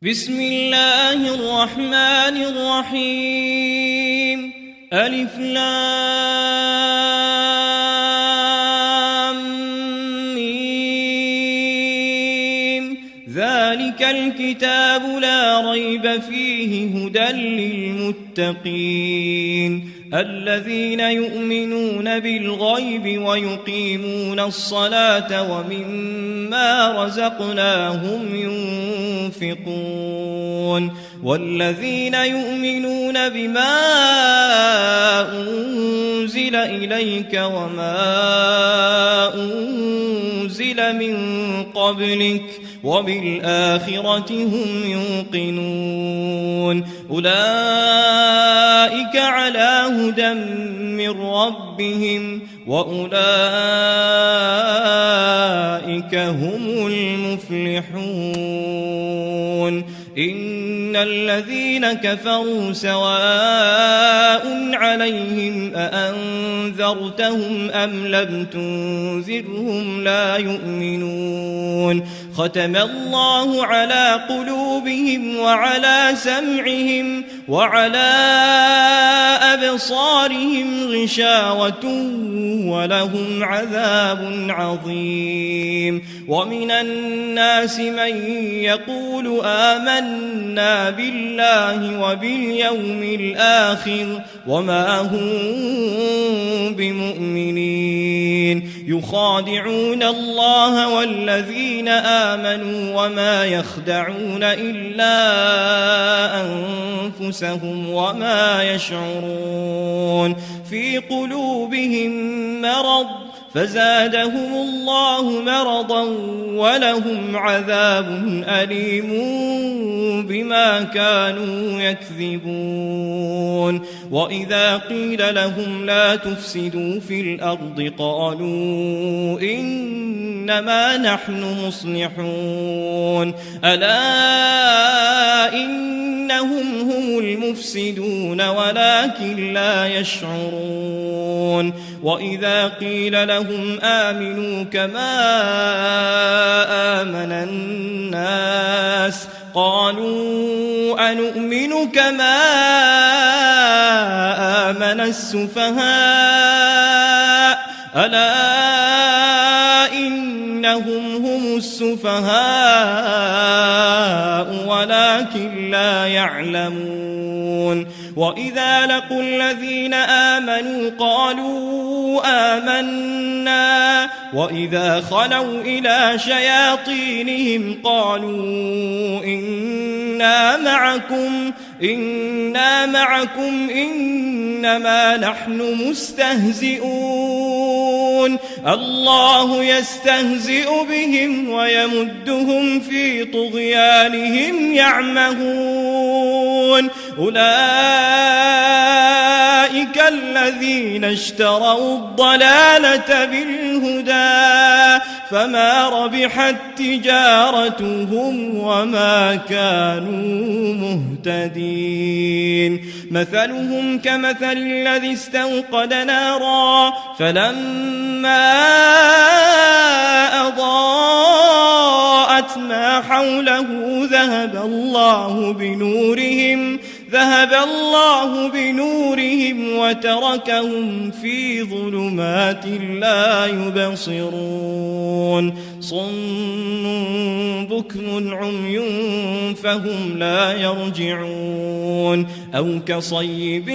بسم الله الرحمن الرحيم ألف لام ميم ذلك الكتاب لا ريب فيه هدى للمتقين الذين يؤمنون بالغيب ويقيمون الصلاة ومما رزقناهم ينفقون والذين يؤمنون بما أنزل إليك وما أنزل من قبلك وبالآخرة هم يوقنون أولئك على هدى من ربهم وأولئك هم المفلحون إن الذين كفروا سواء عليهم أأنذرتهم أم لم تنذرهم لا يؤمنون ختم الله على قلوبهم وعلى سمعهم وعلى أبصارهم غشاوة ولهم عذاب عظيم ومن الناس من يقول آمنا بالله وباليوم الآخر وما هم بمؤمنين يخادعون الله والذين آمنوا وما يخدعون إلا أنفسهم وما يشعرون في قلوبهم مرض فزادهم الله مرضا ولهم عذاب أليم بما كانوا يكذبون وإذا قيل لهم لا تفسدوا في الأرض قالوا إنما نحن مصلحون ألا إنهم هم المفسدون ولكن لا يشعرون وإذا قيل لهم آمنوا كما آمن الناس قالوا أنؤمن كما آمن السفهاء ألا إنهم هم السفهاء ولكن لا يعلمون وإذا لقوا الذين آمنوا قالوا آمنا وإذا خلوا إلى شياطينهم قالوا إنا معكم إنما نحن مستهزئون الله يستهزئ بهم ويمدهم في طغيانهم يعمهون أولئك الذين اشتروا الضلالة بالهدى فما ربحت تجارتهم وما كانوا مهتدين مثلهم كمثل الذي استوقد نارا فلما أضاءت ما حوله ذهب الله بنورهم وتركهم في ظلمات لا يبصرون صم بكم عمي فهم لا يرجعون أو كصيب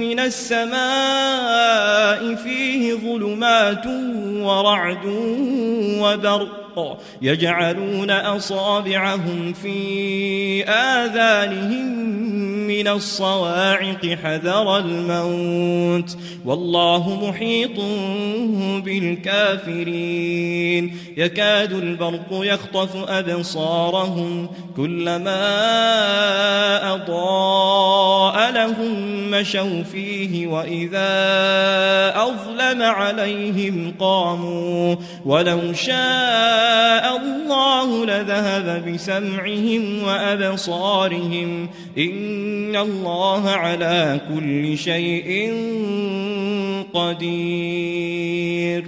من السماء فيه ظلمات ورعد وبرق يجعلون أصابعهم في آذانهم من الصواعق حذر الموت والله محيط بالكافرين يكاد البرق يخطف أبصارهم كلما أضاء لهم مشوا فيه وإذا أظلم عليهم قاموا ولو شاء الله لذهب بسمعهم وأبصارهم إن الله على كل شيء قدير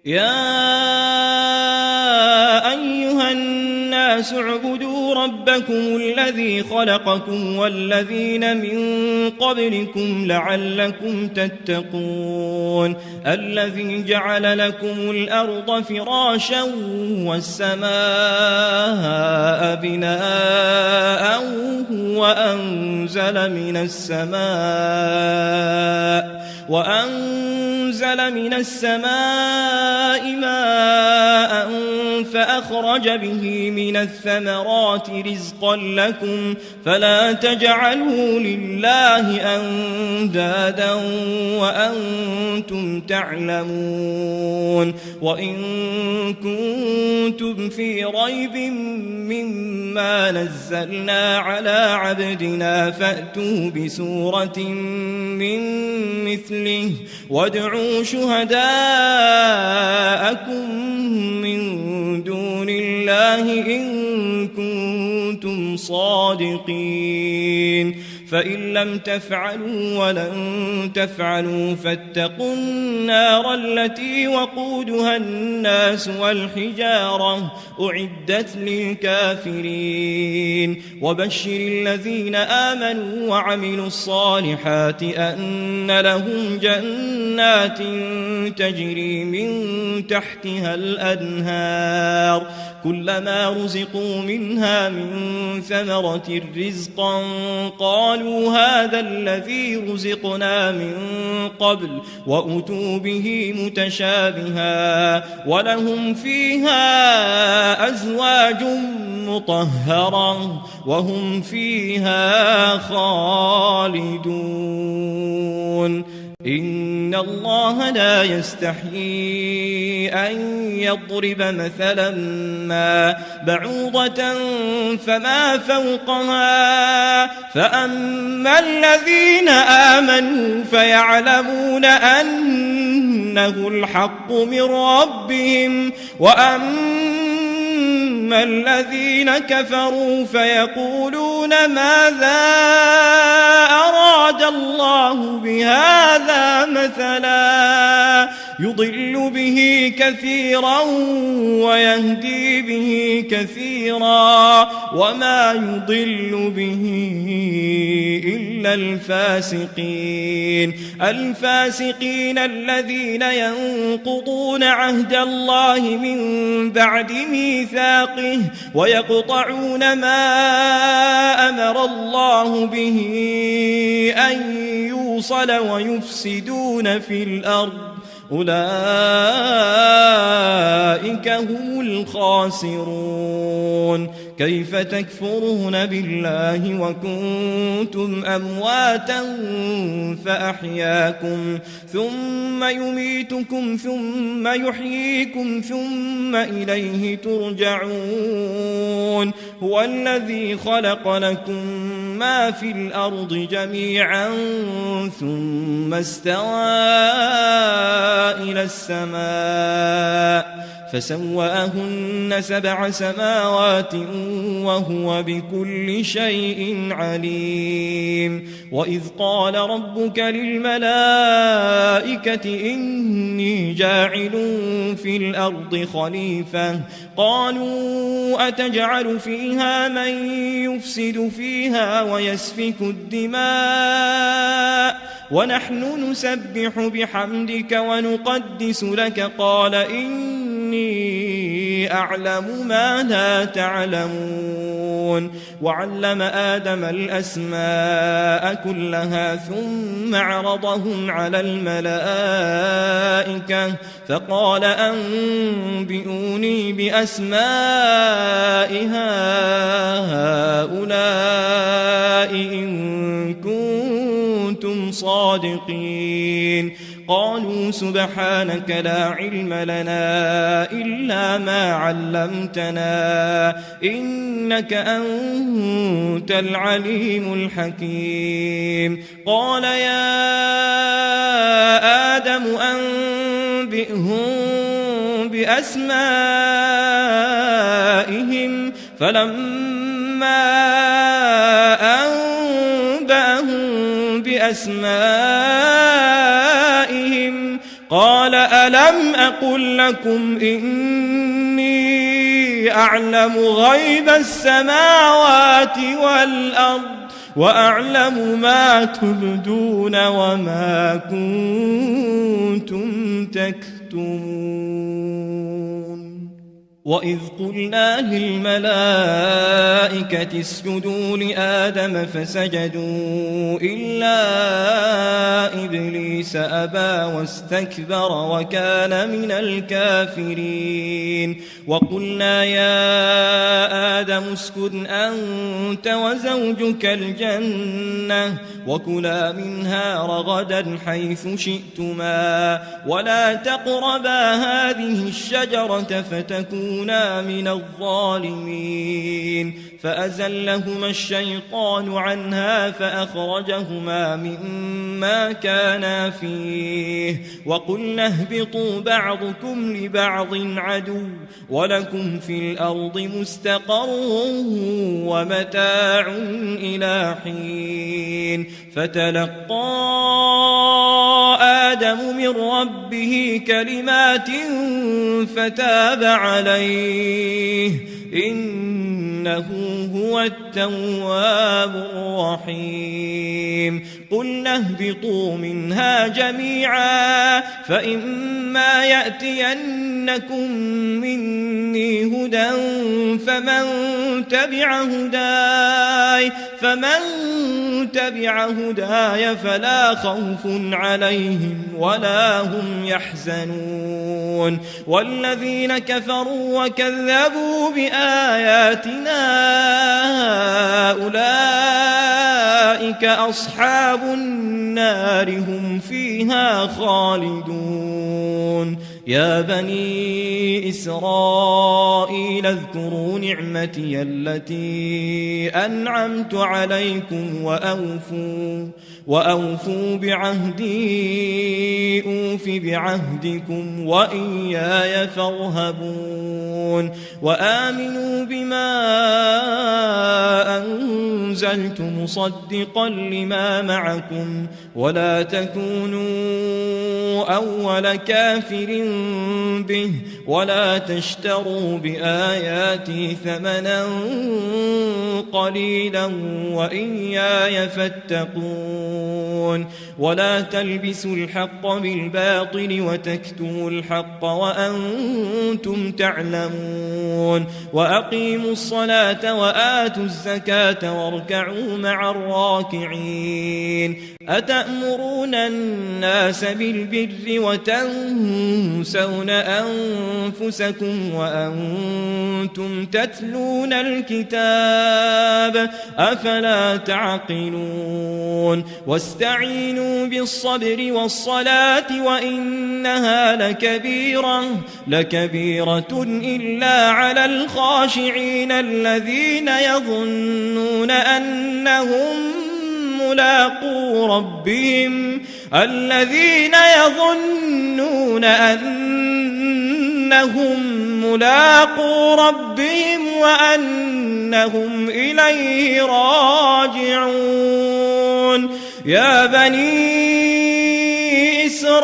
يا أيها الناس الناس اعبدوا ربكم الذي خلقكم والذين من قبلكم لعلكم تتقون الذي جعل لكم الأرض فراشا والسماء بناء وأنزل من السماء ماء فأخرج به من الثمرات رزقا لكم فلا تجعلوا لله أندادا وأنتم تعلمون وإن كنتم في ريب مما نزلنا على عبدنا فأتوا بسورة من مثله وادعوا شهداءكم من دون الله إن كنتم صادقين فإن لم تفعلوا ولن تفعلوا فاتقوا النار التي وقودها الناس والحجارة أعدت للكافرين وبشر الذين آمنوا وعملوا الصالحات أن لهم جنات تجري من تحتها الأنهار كلما رزقوا منها من ثمرة رزقا قالوا هذا الذي رزقنا من قبل وأتوا به متشابها ولهم فيها أزواج مطهرة وهم فيها خالدون إن الله لا يستحيي أن يضرب مثلا ما بعوضة فما فوقها فأما الذين آمنوا فيعلمون أنه الحق من ربهم وأما الذين كفروا فيقولون ماذا أراد الله بهذا مثلا يضل به كثيرا ويهدي به كثيرا وما يضل به إلا الفاسقين الذين ينقضون عهد الله من بعد ميثاقه ويقطعون ما أمر الله به أن يوصل ويفسدون في الأرض أولئك هم الخاسرون كيف تكفرون بالله وكنتم أمواتا فأحياكم ثم يميتكم ثم يحييكم ثم إليه ترجعون هو الذي خلق لكم ما في الأرض جميعا ثم استوى إلى السماء فسواهن 7 سماوات وهو بكل شيء عليم وإذ قال ربك للملائكة إني جاعل في الأرض خليفة قالوا أتجعل فيها من يفسد فيها ويسفك الدماء ونحن نسبح بحمدك ونقدس لك قال إني أعلم ما لا تعلمون وعلم آدم الأسماء كلها ثم عرضهم على الملائكة فقال أنبئوني بأسماء هؤلاء إن كنتم صادقين قالوا سبحانك لا علم لنا إلا ما علمتنا إنك أنت العليم الحكيم قال يا آدم أنبئهم بأسمائهم فلما أنبأهم بأسمائهم قال ألم أقل لكم إني أعلم غيب السماوات والأرض وأعلم ما تبدون وما كنتم تكتمون وإذ قلنا للملائكة اسجدوا لآدم فسجدوا إلا إبليس أبى واستكبر وكان من الكافرين وقلنا يا آدم اسكن أنت وزوجك الجنة وكلا منها رغدا حيث شئتما ولا تقربا هذه الشجرة فتكونا من الظالمين فأزلهما الشيطان عنها فأخرجهما مما كانا فيه وقلنا اهبطوا بعضكم لبعض عدو ولكم في الأرض مستقر ومتاع إلى حين فتلقى آدم من ربه كلمات فتاب عليه إنه هو التواب الرحيم قلنا اهبطوا منها جميعا فإما يأتينكم مني هدى فمن تبع هداي فلا خوف عليهم ولا هم يحزنون والذين كفروا وكذبوا بآياتنا أولئك أصحاب النار هم فيها خالدون يا بني إسرائيل اذكروا نعمتي التي أنعمت عليكم وأوفوا بعهدي أوف بعهدكم وإياي فارهبون وآمنوا بما أنزلت مصدقا لما معكم ولا تكونوا أول كافر به ولا تشتروا بآياتي ثمنا قليلا وإياي فاتقون ولا تلبسوا الحق بالباطل وتكتموا الحق وأنتم تعلمون وأقيموا الصلاة وآتوا الزكاة واركعوا مع الراكعين أتأمرون الناس بالبر وتنسون أنفسكم وأنتم تتلون الكتاب أفلا تعقلون واستعينوا بالصبر والصلاة وإنها لكبيرة إلا على الخاشعين الذين يظنون أنهم ملاقو ربهم وأنهم إليه راجعون يا بني إسرائيل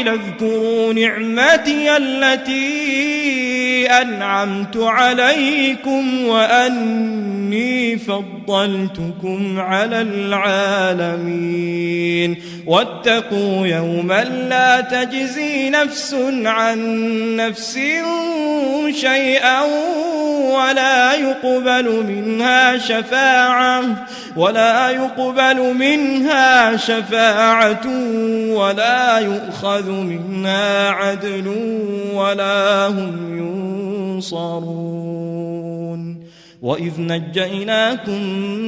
اذكروا نعمتي التي أنعمت عليكم وأني فضلتكم على العالمين واتقوا يوما لا تجزي نفس عن نفس شيئا ولا يقبل منها شفاعة ولا يؤخذ منها عدل ولا هم ينصرون وإذ نجيناكم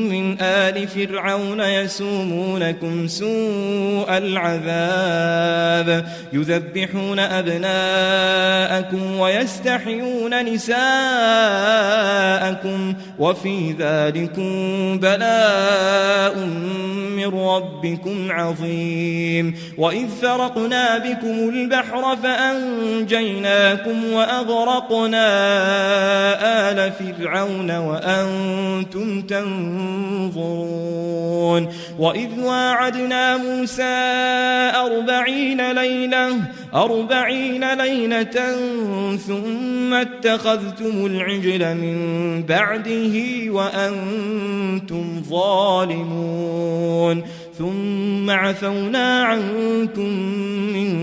من آل فرعون يسومونكم سوء العذاب يذبحون أبناءكم ويستحيون نساءكم وفي ذلكم بلاء من ربكم عظيم وإذ فرقنا بكم البحر فأنجيناكم وأغرقنا آل فرعون وأنتم تنظرون وإذ واعدنا موسى 40 ليلة ثم اتخذتم العجل من بعده وأنتم ظالمون ثم عفونا عنكم من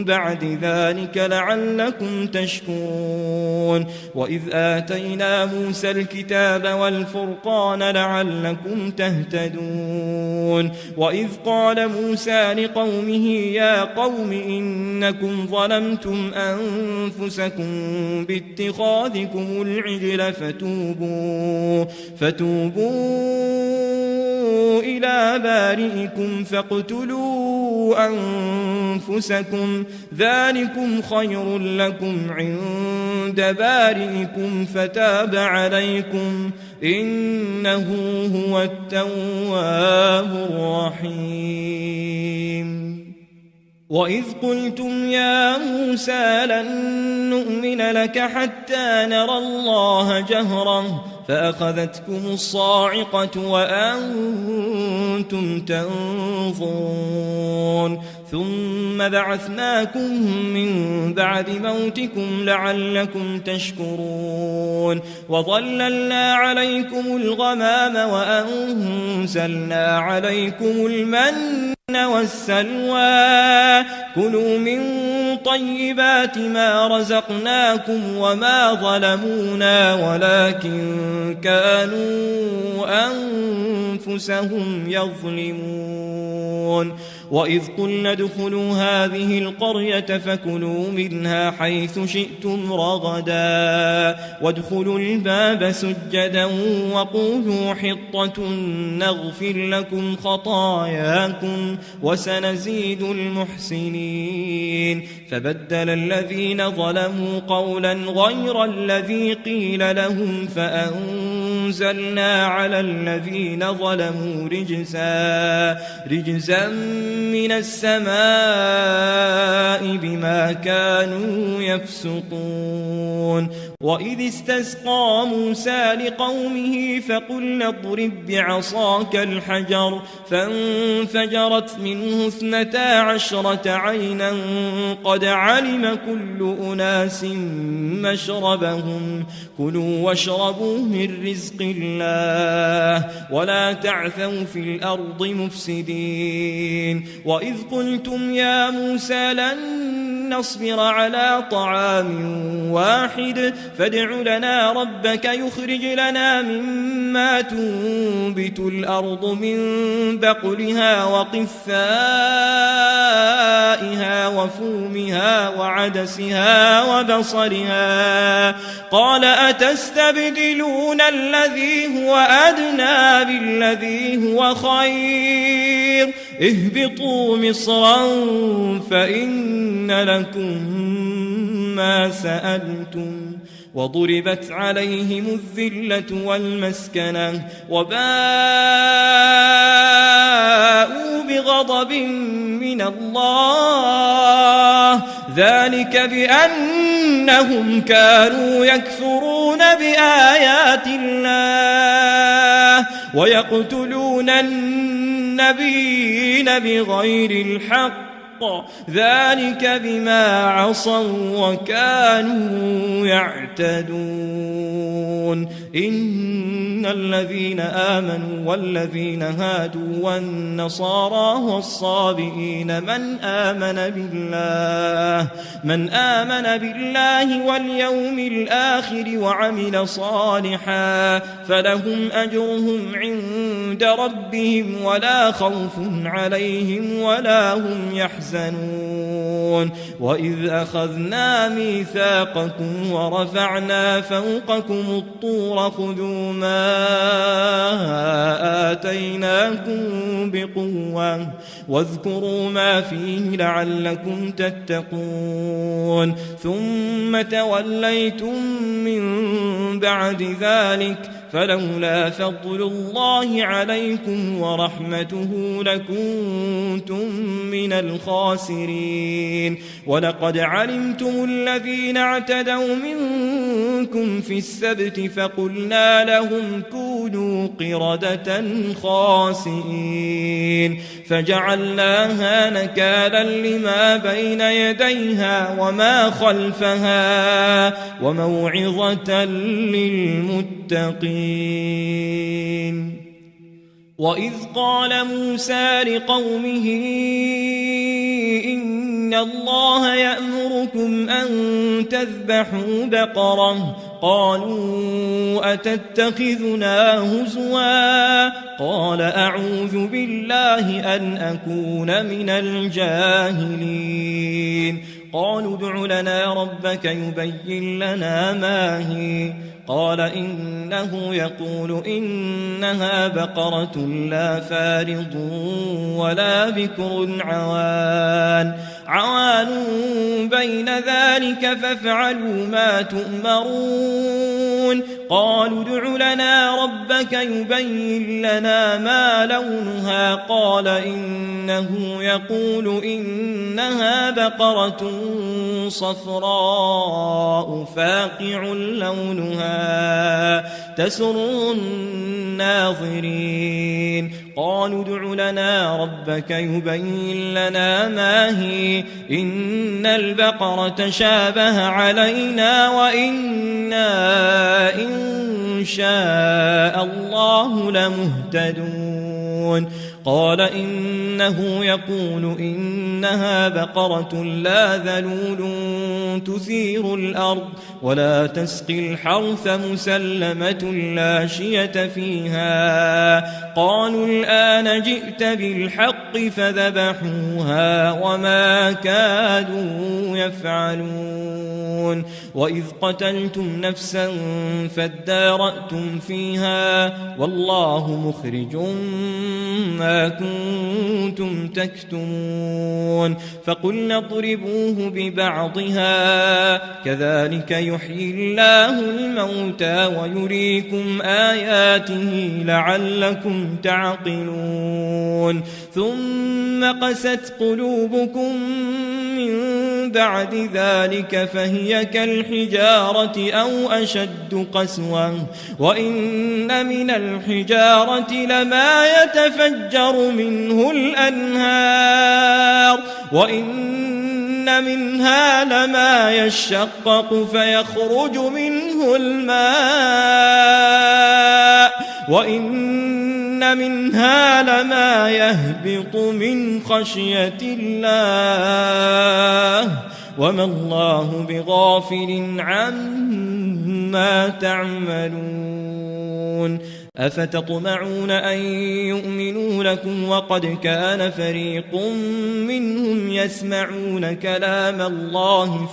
بعد ذلك لعلكم تشكرون وإذ آتينا موسى الكتاب والفرقان لعلكم تهتدون وإذ قال موسى لقومه يا قوم إنكم ظلمتم أنفسكم باتخاذكم العجل فتوبوا إلى بارئكم فاقتلوا أنفسكم ذلكم خير لكم عند بارئكم فتاب عليكم إنه هو التواب الرحيم وإذ قلتم يا موسى لن نؤمن لك حتى نرى الله جهرة فأخذتكم الصاعقة وأنتم تنظرون ثم بعثناكم من بعد موتكم لعلكم تشكرون وظللنا عليكم الغمام وأنزلنا عليكم المن والسلوى كلوا من طيبات ما رزقناكم وما ظلمونا ولكن كانوا أنفسهم يظلمون وإذ قلنا ادخلوا هذه القرية فكلوا منها حيث شئتم رغدا وادخلوا الباب سجدا وقولوا حطة نغفر لكم خطاياكم وسنزيد المحسنين فبدل الذين ظلموا قولا غير الذي قيل لهم فأنزلنا على الذين ظلموا رجزا من السماء بما كانوا يفسقون وإذ استسقى موسى لقومه فقلنا اضرب بعصاك الحجر فانفجرت منه 12 عينا قد علم كل أناس مشربهم كلوا واشربوا من رزق الله ولا تعثوا في الأرض مفسدين وإذ قلتم يا موسى لن نصبر على طعام واحد فادع لنا ربك يخرج لنا مما تنبت الأرض من بقلها وقثائها وفومها وعدسها وبصلها قال أتستبدلون الذي هو أدنى بالذي هو خير اهبطوا مصرا فإن لكم ما سألتم وضربت عليهم الذلة والمسكنة وباءوا بغضب من الله ذلك بأنهم كانوا يكفرون بآيات الله ويقتلون النبيين بغير الحق ذلك بما عصوا وكانوا يعتدون إن الذين آمنوا والذين هادوا والنصارى والصابئين من آمن بالله واليوم الآخر وعمل صالحا فلهم أجرهم عند ربهم ولا خوف عليهم ولا هم يحزنون وإذ أخذنا ميثاقكم ورفعنا فوقكم الطور خذوا ما آتيناكم بقوة واذكروا ما فيه لعلكم تتقون ثم توليتم من بعد ذلك فلولا فضل الله عليكم ورحمته لكنتم من الخاسرين ولقد علمتم الذين اعتدوا منكم في السبت فقلنا لهم كونوا قردة خاسئين فجعلناها نكالا لما بين يديها وما خلفها وموعظة للمتقين. وإذ قال موسى لقومه إن الله يأمركم أن تذبحوا بقرة قالوا أتتخذنا هزوا قال أعوذ بالله أن أكون من الجاهلين قالوا ادع لنا ربك يبين لنا ما هي قال إنه يقول إنها بقرة لا فارض ولا بكر عوان بين ذلك فافعلوا ما تؤمرون قالوا ادع لنا ربك يبين لنا ما لونها قال إنه يقول إنها بقرة صفراء فاقع لونها تسر الناظرين قالوا ادع لنا ربك يبين لنا ما هي إن البقرة شابه علينا وإنا إن شاء الله لمهتدون قال إنه يقول إنها بقرة لا ذلول تثير الأرض ولا تسقي الحرث مسلمة لا شية فيها قالوا الآن جئت بالحق فذبحوها وما كادوا يفعلون وإذ قتلتم نفسا فادارأتم فيها والله مخرج ما كنتم تكتمون فقلنا اضربوه ببعضها كذلك يحيي الله الموتى ويريكم آياته لعلكم تعقلون ثم قست قلوبكم من بعد ذلك فهي كالحجارة أو أشد قسوة وإن من الحجارة لما يتفجر منه الأنهار وإن منها لما يشقق فيخرج منه الماء وإن منها لما يهبط من خشية الله وما الله بغافل عما تعملون أفتطمعون أن يؤمنوا لكم وقد كان فريق منهم يسمعون كلام الله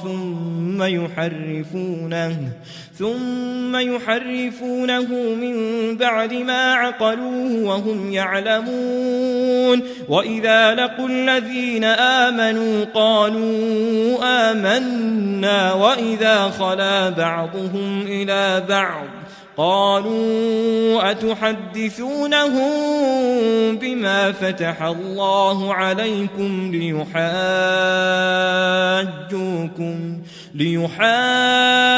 ثم يحرفونه من بعد ما عقلوه وهم يعلمون وإذا لقوا الذين آمنوا قالوا آمنا وإذا خلا بعضهم إلى بعض قالوا أتحدثونهم بما فتح الله عليكم ليحاجوكم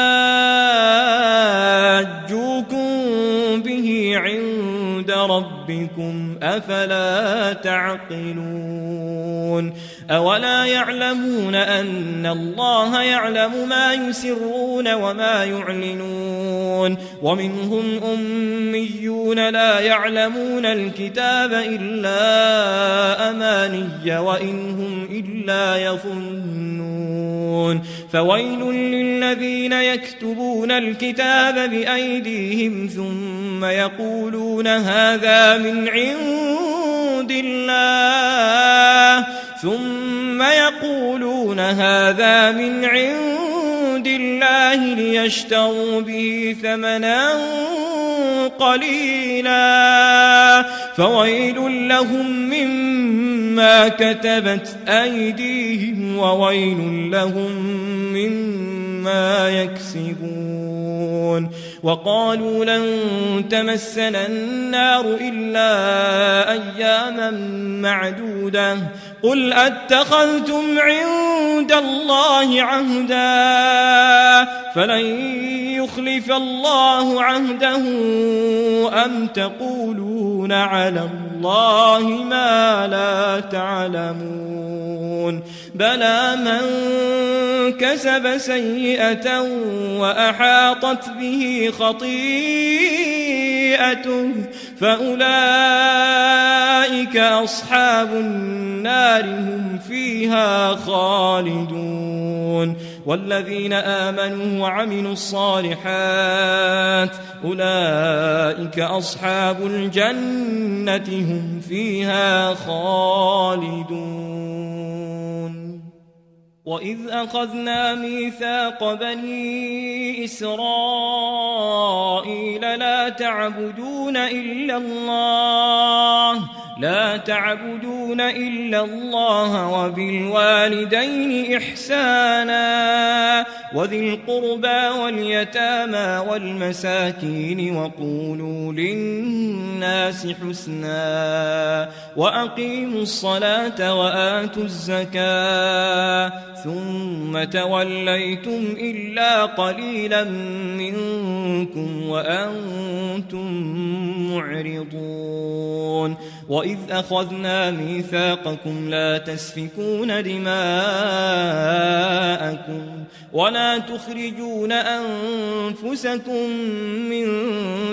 به عند ربكم أفلا تعقلون أولا يعلمون أن الله يعلم ما يسرون وما يعلنون ومنهم أميون لا يعلمون الكتاب إلا أماني وإن هم إلا يظنون فويل للذين يكتبون الكتاب بأيديهم ثم يقولون هذا من عند الله ليشتروا به ثمنا قليلا فويل لهم مما كتبت أيديهم وويل لهم مما يكسبون وقالوا لن تمسنا النار إلا أياما معدودة قل أتخذتم عند الله عهدا فلن يخلف الله عهده أم تقولون على الله ما لا تعلمون بلى من كسب سيئة وأحاطت به خطيئته فأولئك أصحاب النار هم فيها خالدون والذين آمنوا وعملوا الصالحات أولئك أصحاب الجنة هم فيها خالدون وإذ أخذنا ميثاق بني إسرائيل لا تعبدون إلا الله وبالوالدين إحسانا وذي القربى واليتامى والمساكين وقولوا للناس حسنا وأقيموا الصلاة وآتوا الزكاة ثم توليتم إلا قليلا منكم وأنتم معرضون وإذ أخذنا ميثاقكم لا تسفكون دماءكم ولا تخرجون أنفسكم من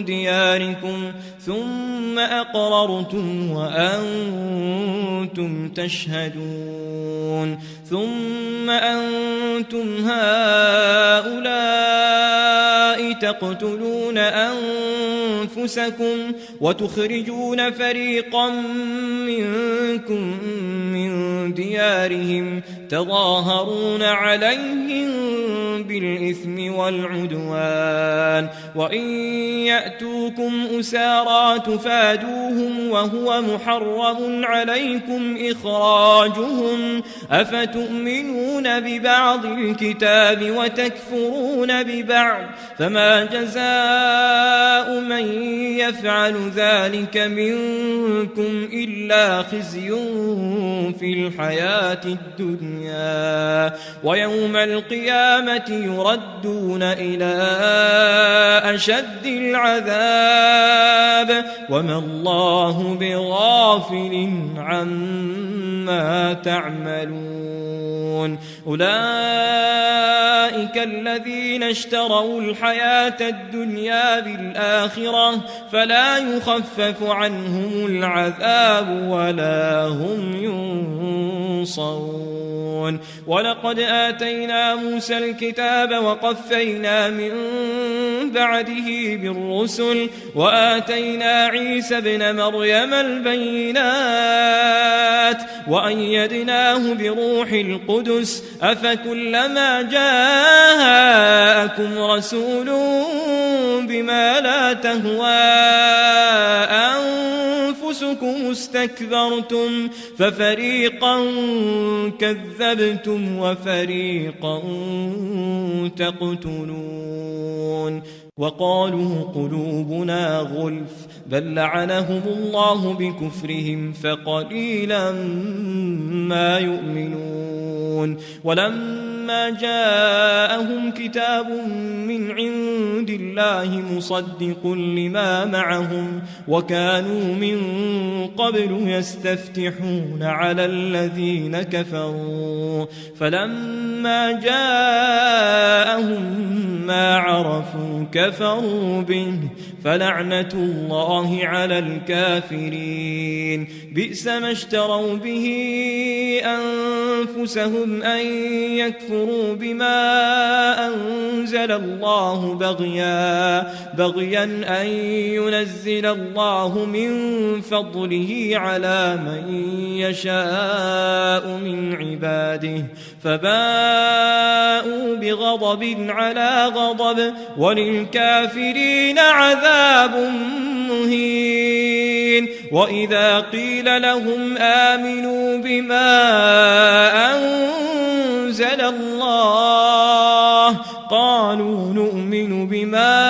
دياركم ثم أقررتم وأنتم تشهدون ثم أنتم هؤلاء تقتلون أنفسكم وتخرجون فريقا منكم من ديارهم تظاهرون عليهم بالإثم والعدوان وإن يأتوكم أسارى تفادوهم وهو محرم عليكم إخراجهم أفتؤمنون ببعض الكتاب وتكفرون ببعض فما جزاء من يفعل ذلك منكم إلا خزي في الحياة الدنيا ويوم القيامة يردون إلى أشد العذاب وما الله بغافل عما تعملون أولئك الذين اشتروا الحياة الدنيا بالآخرة فلا يخفف عنهم العذاب ولا هم ينصرون ولقد آتينا موسى الكتاب وقفينا من بعده بالرسل وآتينا عيسى ابن مريم البينات وأيدناه بروح القدس أفكلما جاءكم رسول بما لا تهوى أنفسكم استكبرتم ففريقا كذبتم وفريقا تقتلون وقالوا قلوبنا غلف بل لعنهم الله بكفرهم فقليلا ما يؤمنون ولما جاءهم كتاب من عند الله مصدق لما معهم وكانوا من قبل يستفتحون على الذين كفروا فلما جاءهم ما عرفوا كفروا به فلعنة الله على الكافرين بئس ما اشتروا به أنفسهم أن يكفروا بما أنزل الله بغيا أن ينزل الله من فضله على من يشاء من عباده فباءوا بغضب على غضب وللكافرين عذاب مهين وإذا قيل لهم آمنوا بما أنزل الله قالوا نؤمن بما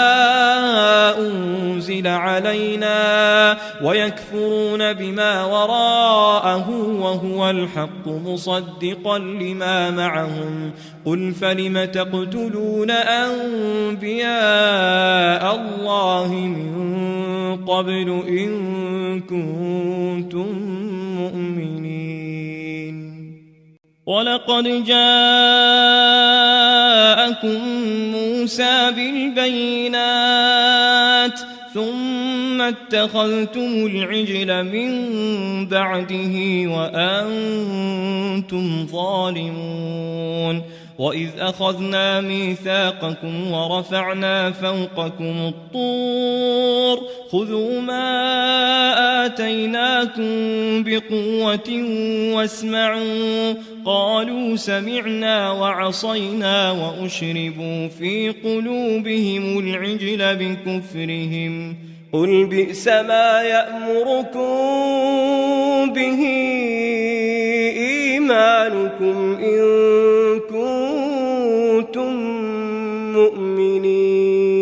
أنزل علينا ويكفرون بما وراءه وهو الحق مصدقا لما معهم قل فلم تقتلون أنبياء الله من قبل إن كنتم مؤمنين ولقد جاءكم موسى بالبينات ثم اتخذتم العجل من بعده وأنتم ظالمون وإذ أخذنا ميثاقكم ورفعنا فوقكم الطور خذوا ما آتيناكم بقوة واسمعوا قالوا سمعنا وعصينا وأشربوا في قلوبهم العجل بكفرهم قل بئس ما يأمركم به إيمانكم إن كنتم مؤمنين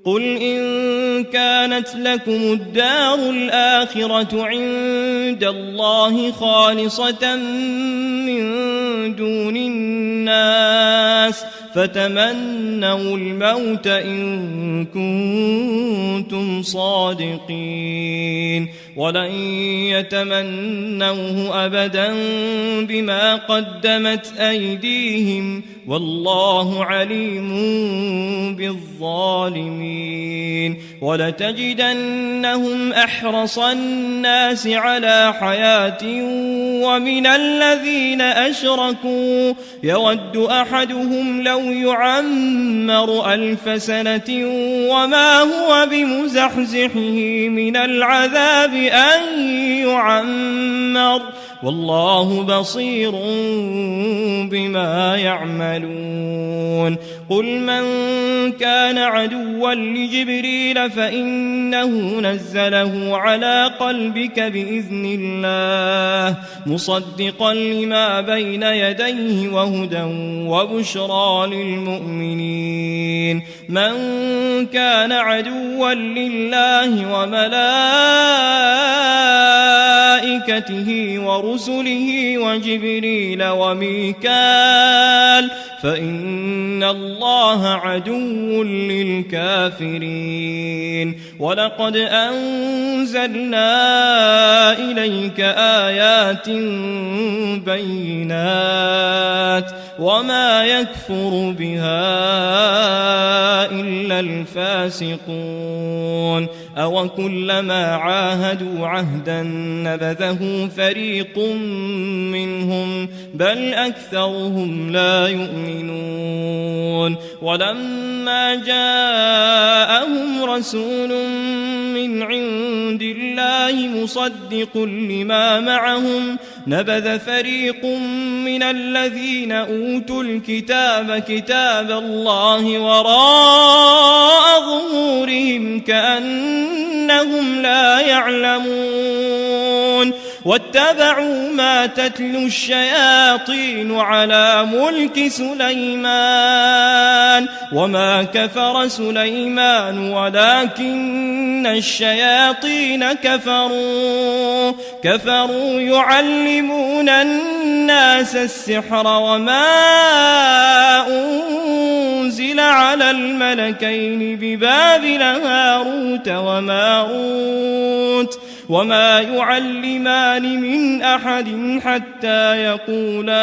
قل إن كانت لكم الدار الآخرة عند الله خالصة من دون الناس فتمنوا الموت إن كنتم صادقين ولن يتمنوه أبدا بما قدمت أيديهم والله عليم بالظالمين ولتجدنهم أحرص الناس على حياة ومن الذين أشركوا يود أحدهم لو يعمر 1000 سنة وما هو بمزحزحه من العذاب أن يعمر والله بصير بما يعملون قل من كان عدوا لجبريل فإنه نزله على قلبك بإذن الله مصدقا لما بين يديه وهدى وبشرى للمؤمنين من كان عدوا لله وملائكته ورسله وجبريل وميكال فإن الله عدو للكافرين ولقد أنزلنا إليك آيات بينات وما يكفر بها إلا الفاسقون أو كلما عاهدوا عهدا نبذه فريق منهم بل أكثرهم لا يؤمنون ولما جاءهم رسول من عند الله مصدق لما معهم نبذ فريق من الذين أوتوا الكتاب كتاب الله وراء ظهورهم كأنهم لا يعلمون واتبعوا ما تتلو الشياطين على ملك سليمان وما كفر سليمان ولكن الشياطين كفروا يعلمون الناس السحر وما أنزل على الملكين ببابل هاروت وماروت وما يعلمان من أحد حتى يقولا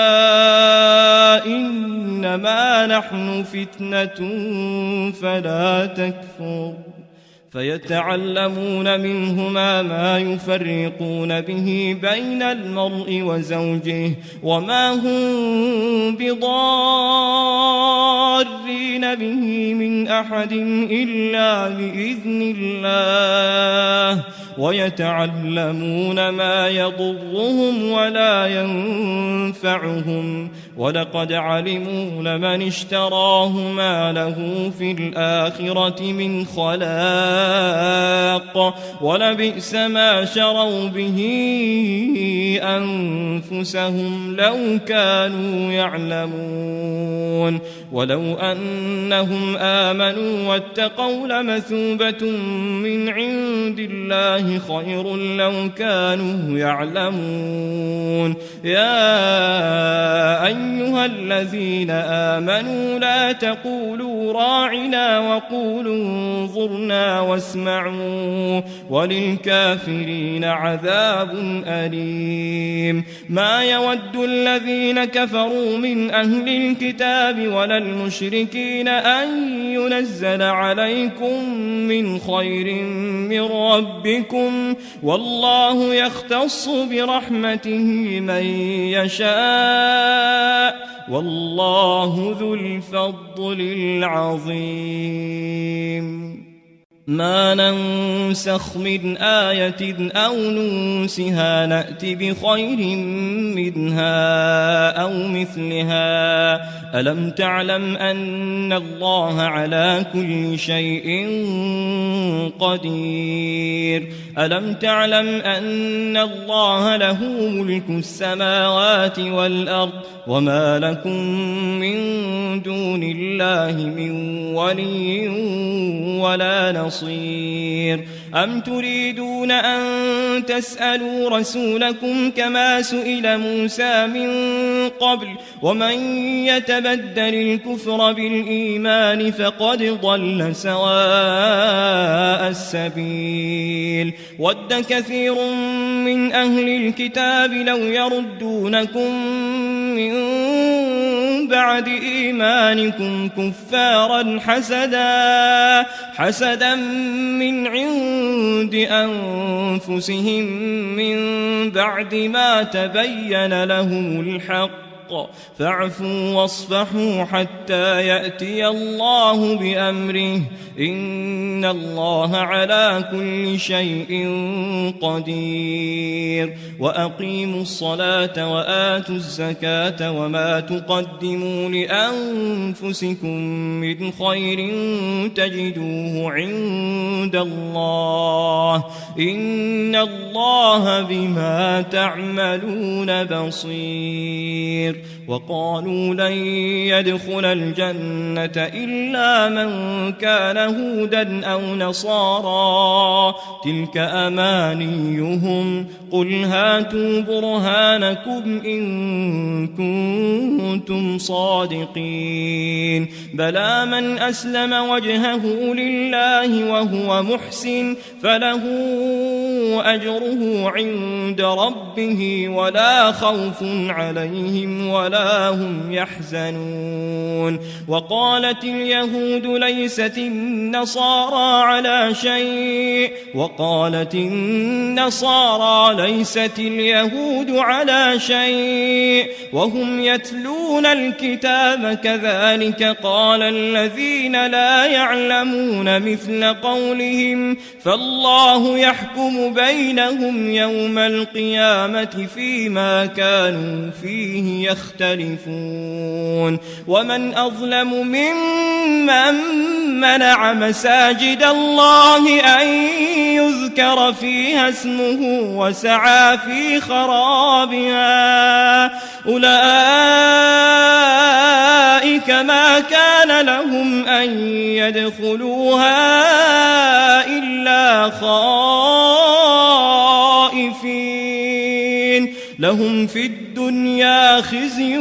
إنما نحن فتنة فلا تكفر فيتعلمون منهما ما يفرقون به بين المرء وزوجه وما هم بضارين به من أحد إلا بإذن الله ويتعلمون ما يضرهم ولا ينفعهم ولقد علموا لمن اشتراه ما له في الآخرة من خلاق ولبئس ما شروا به أنفسهم لو كانوا يعلمون ولو أنهم آمنوا واتقوا لمثوبة من عند الله خير لو كانوا يعلمون. يا أيها الذين آمنوا لا تقولوا راعنا وقولوا انظرنا واسمعوا وللكافرين عذاب أليم. ما يود الذين كفروا من أهل الكتاب ولا المشركين أن ينزل عليكم من خير من ربكم والله يختص برحمته من يشاء والله ذو الفضل العظيم. ما ننسخ من آية أو ننسها نأت بخير منها أو مثلها. ألم تعلم أن الله على كل شيء قدير. ألم تعلم أن الله له ملك السماوات والأرض وما لكم من دون الله من ولي ولا نصير. أم تريدون أن تسألوا رسولكم كما سئل موسى من قبل ومن يتبدل الكفر بالإيمان فقد ضل سواء السبيل. ود كثير من أهل الكتاب لو يردونكم من بعد إيمانكم كفارا حسدا من عند أنفسهم من بعد ما تبين لهم الحق فاعفوا واصفحوا حتى يأتي الله بأمره إن الله على كل شيء قدير. وأقيموا الصلاة وآتوا الزكاة وما تقدموا لأنفسكم من خير تجدوه عند الله إن الله بما تعملون بصير. وقالوا لن يدخل الجنة إلا من كان هودا أو نصارى تلك أمانيهم قل هاتوا برهانكم إن كنتم صادقين. بلى من أسلم وجهه لله وهو محسن فله أجره عند ربه ولا خوف عليهم ولا هم يحزنون. وقالت اليهود ليست النصارى على شيء وقالت النصارى ليست اليهود على شيء وهم يتلون الكتاب كذلك قال الذين لا يعلمون مثل قولهم فالله يحكم بينهم يوم القيامة فيما كانوا فيه يختلفون. ومن أظلم ممن منع مساجد الله أن يذكر فيها اسمه وسعى في خرابها أولئك ما كان لهم أن يدخلوها إلا خائفين لهم في الدنيا خزي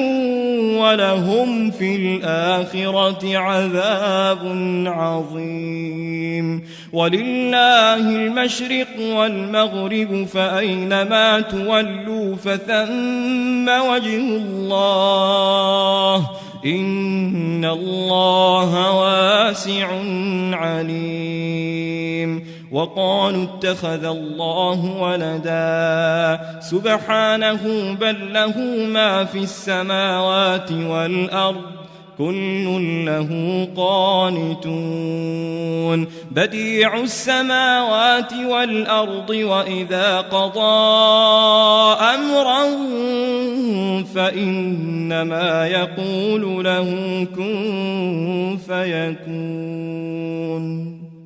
ولهم في الآخرة عذاب عظيم. ولله المشرق والمغرب فأينما تولوا فثم وجه الله إن الله واسع عليم. وقالوا اتخذ الله ولدا سبحانه بل له ما في السماوات والأرض كل له قانتون. بديع السماوات والأرض وإذا قضى أمرا فإنما يقول له كن فيكون.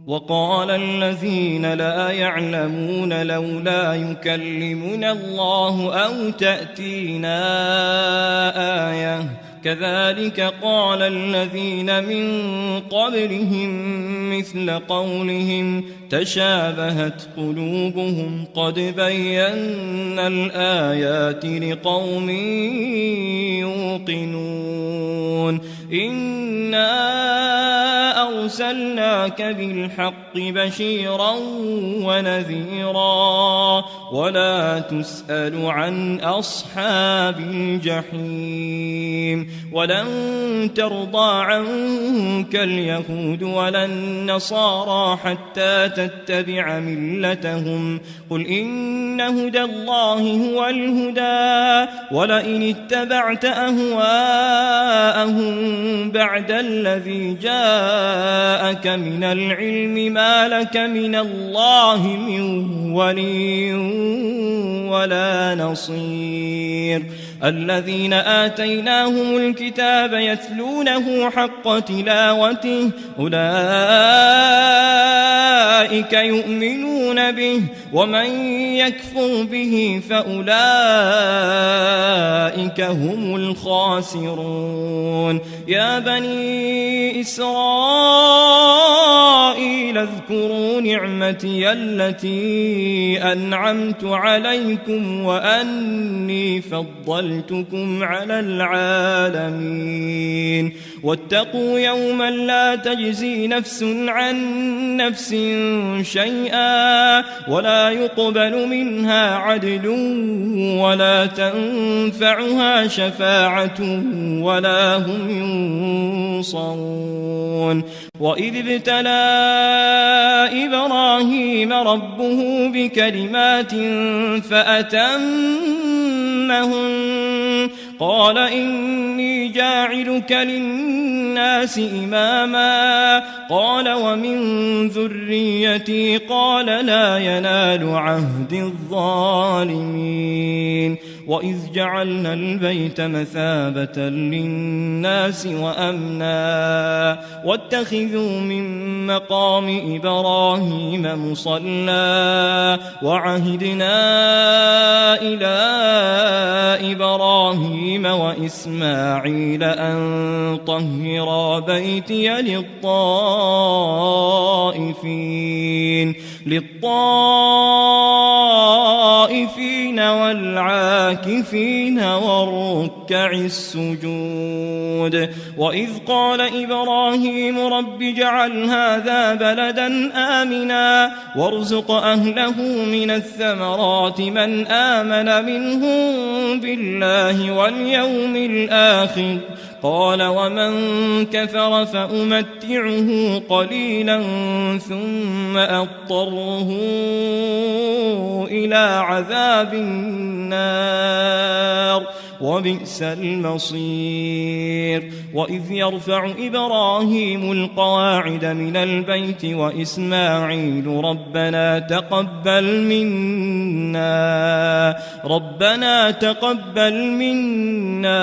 وقال الذين لا يعلمون لولا يكلمنا الله أو تأتينا آية كذلك قال الذين من قبلهم مثل قولهم تشابهت قلوبهم قد بينا الآيات لقوم يوقنون إنا أرسلناك بالحق بشيرا ونذيرا ولا تسأل عن أصحاب الجحيم ولن ترضى عنك اليهود ولا النصارى حتى تتبع ملتهم قل إن هدى الله هو الهدى ولئن اتبعت أهواءهم بعد الذي جاءك من العلم ما لك من الله من ولي ولا نصير الذين آتيناهم الكتاب يتلونه حق تلاوته أولئك يؤمنون به ومن يكفر به فأولئك هم الخاسرون يا بني إسرائيل اذكروا نعمتي التي أنعمت عليكم وأني فضلتكم على العالمين واتقوا يوما لا تجزي نفس عن نفس شيئا ولا يقبل منها عدل ولا تنفعها شفاعة ولا هم ينصرون وإذ ابتلى إبراهيم ربه بكلمات فأتمهن قال إني جاعلك للناس إماما قال ومن ذريتي قال لا ينال عهد الظالمين وإذ جعلنا البيت مثابة للناس وأمنا واتخذوا من مقام إبراهيم مصلى وعهدنا إلى إبراهيم وإسماعيل أن طهرا بيتي للطائفين والعاكفين والركع السجود وإذ قال إبراهيم رب اجعل هذا بلدا آمنا وارزق أهله من الثمرات من آمن منهم بالله واليوم الآخر قال ومن كفر فأمتعه قليلا ثم أضطره إلى عذاب النار وبئس المصير وإذ يرفع إبراهيم القواعد من البيت وإسماعيل ربنا تقبل منا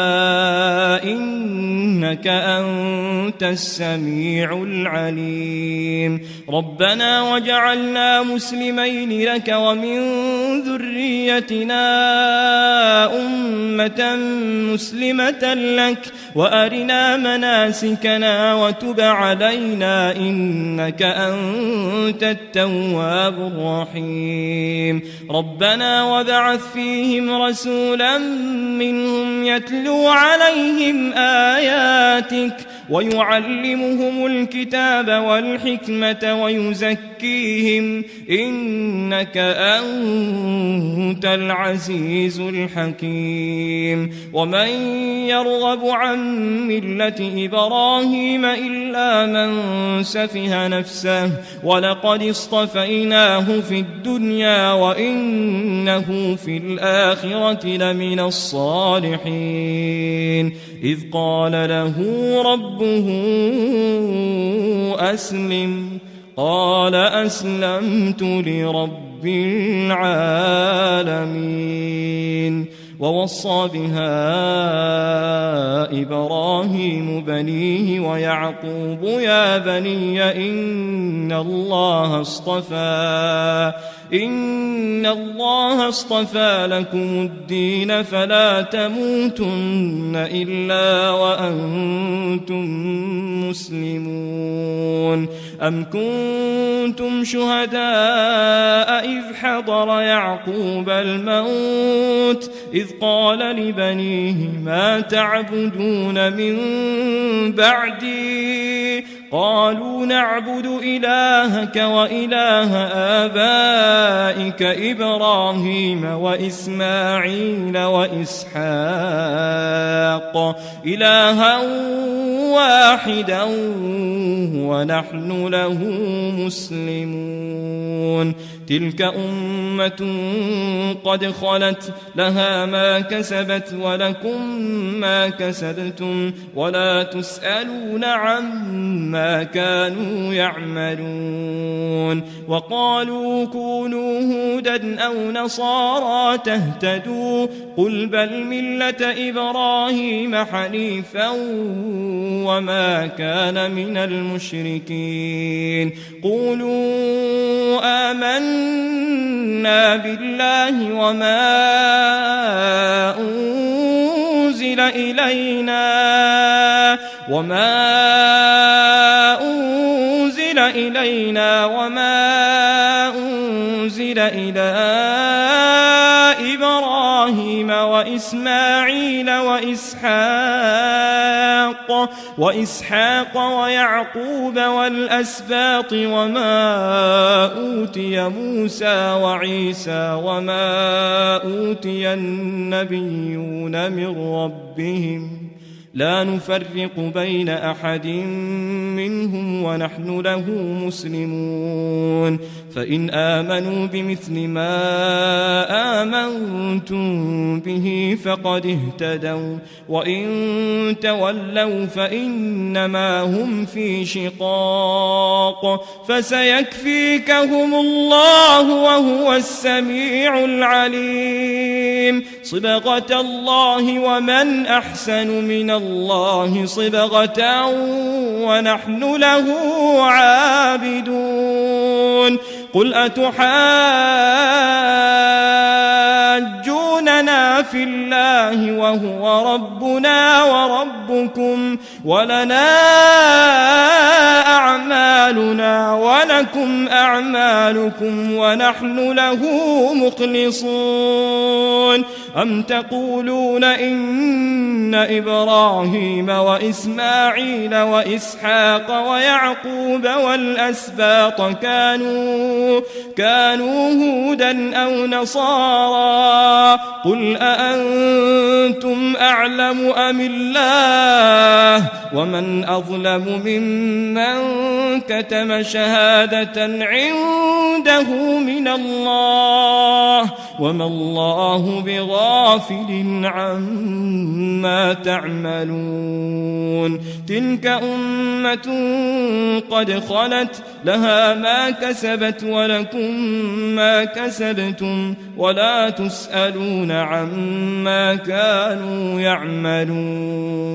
إنك أنت السميع العليم ربنا وجعلنا مسلمين لك ومن ذريتنا أمة مسلمة لك وأرنا مناسكنا وتب علينا إنك أنت التواب الرحيم ربنا وابعث فيهم رسولا منهم يتلو عليهم آياتك ويعلمهم الكتاب والحكمة ويزكيهم إنك أنت العزيز الحكيم ومن يرغب عن ملة إبراهيم إلا من سفه نفسه ولقد اصطفيناه في الدنيا وإنه في الآخرة لمن الصالحين إذ قال له ربه أسلم قال أسلمت لرب العالمين ووصى بها إبراهيم بنيه ويعقوب يا بني إن الله اصطفى لكم الدين فلا تموتن إلا وأنتم مسلمون أم كنتم شهداء إذ حضر يعقوب الموت إذ قال لبنيه ما تعبدون من بعدي قالوا نعبد إلهك وإله آبائك إبراهيم وإسماعيل وإسحاق إلها واحدا ونحن له مسلمون تلك أمة قد خلت لها ما كسبت ولكم ما كسبتم ولا تسألون عما كانوا يعملون وقالوا كونوا هودا أو نصارى تهتدوا قل بل ملة إبراهيم حنيفا وما كان من المشركين قولوا آمنا بالله وما أنزل إلينا وما أنزل إلى إبراهيم وإسماعيل وإسحاق ويعقوب والأسباط وما أوتي موسى وعيسى وما أوتي النبيون من ربهم لا نفرق بين أحد منهم ونحن له مسلمون فإن آمنوا بمثل ما آمنتم به فقد اهتدوا وإن تولوا فإنما هم في شقاق فسيكفيكهم الله وهو السميع العليم صبغة الله ومن أحسن من الله صبغة ونحن له عابدون قل أتحاجوننا في الله وهو ربنا وربكم ولنا أعمالنا ولكم أعمالكم ونحن له مخلصون أم تقولون إن إبراهيم وإسماعيل وإسحاق ويعقوب والأسباط كانوا هودا أو نصارى قل أأنتم أعلم أم الله ومن أظلم ممن كتم شهادة عنده من الله وما الله بغافل عما تعملون تلك أمة قد خلت لها ما كسبت ولكم ما كسبتم ولا تسألون عما كانوا يعملون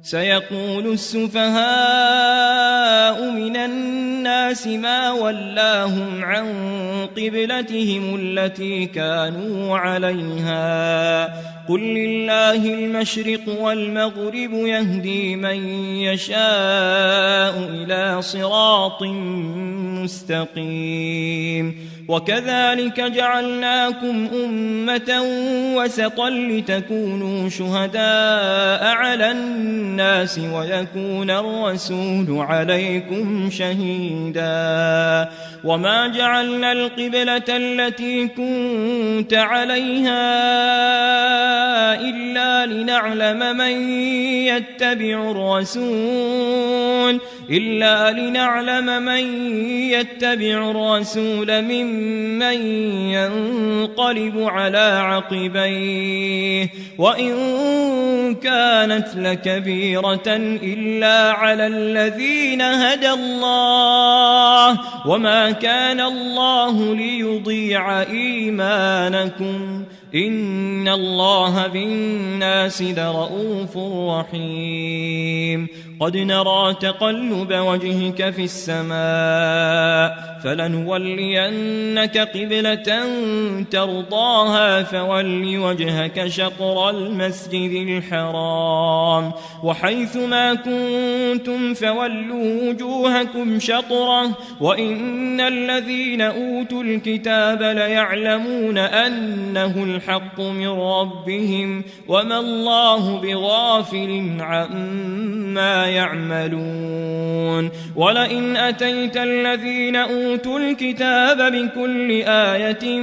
سيقول السفهاء من الناس ما ولاهم عن قبلتهم التي كانوا عليها قل لله المشرق والمغرب يهدي من يشاء إلى صراط مستقيم وكذلك جعلناكم أمة وسطا لتكونوا شهداء على الناس ويكون الرسول عليكم شهيدا وما جعلنا القبلة التي كنت عليها إلا لنعلم من يتبع الرسول ممن ينقلب على عقبيه وإن كانت لكبيرة إلا على الذين هدى الله وما كان الله ليضيع إيمانكم إن الله بالناس لرءوف رحيم قد نرى تقلب وجهك في السماء فلنولينك قبلة ترضاها فول وجهك شطر المسجد الحرام وحيث ما كنتم فولوا وجوهكم شطره وإن الذين أوتوا الكتاب ليعلمون أنه الحق من ربهم وما الله بغافل عما يعملون ولئن أتيت الذين أوتوا الكتاب بكل آية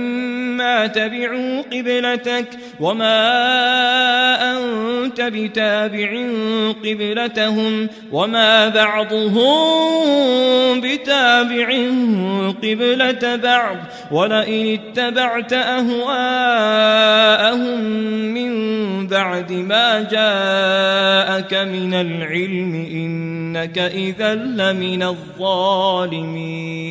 ما تبعوا قبلتك وما أنت بتابع قبلتهم وما بعضهم بتابع قبلة بعض ولئن اتبعت أهواءهم من بعد ما جاءك من العلم إنك إذا لمن الظالمين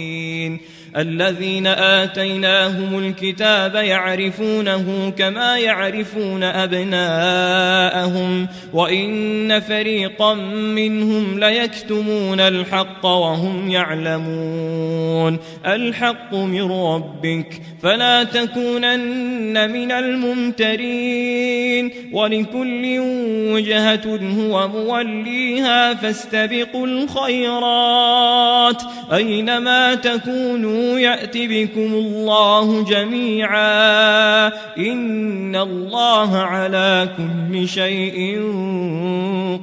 الذين آتيناهم الكتاب يعرفونه كما يعرفون أبناءهم وإن فريقا منهم ليكتمون الحق وهم يعلمون الحق من ربك فلا تكونن من الممترين ولكل وجهة هو موليها فاستبقوا الخيرات أينما تكونوا يأت بكم الله جميعا إن الله على كل شيء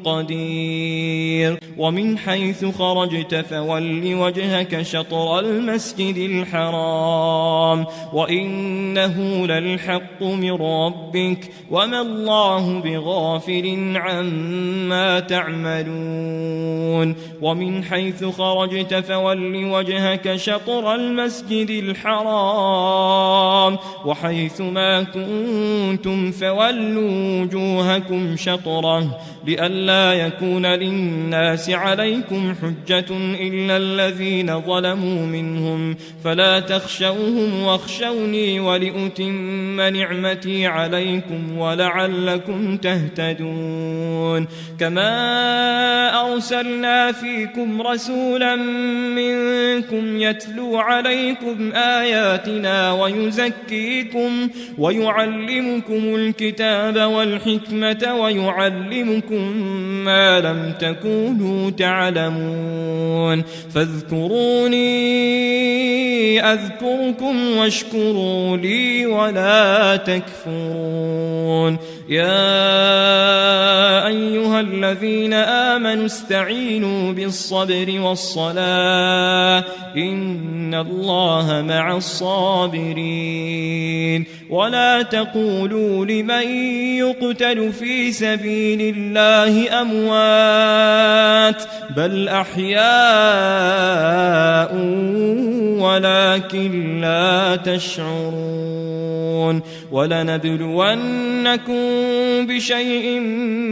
قدير ومن حيث خرجت فول وجهك شطر المسجد الحرام وإنه للحق من ربك وما الله بغافل عما تعملون ومن حيث خرجت فول وجهك شطر المسجد الحرام وحيث ما كنتم فولوا وجوهكم شطره لئلا يكون للناس عليكم حجة إلا الذين ظلموا منهم فلا تخشوهم واخشوني ولأتم نعمتي عليكم ولعلكم تهتدون كما أرسلنا فيكم رسولا منكم يتلو عليكم آياتنا ويزكيكم ويعلمكم الكتاب والحكمة ويعلمكم ما لم تكونوا تعلمون فاذكروني أذكركم واشكروا لي ولا تكفرون يا أيها الذين آمنوا استعينوا بالصبر والصلاة إن الله مع الصابرين ولا تقولوا لمن يقتل في سبيل الله أموات بل أحياء ولكن لا تشعرون ولنبلونكم بشيء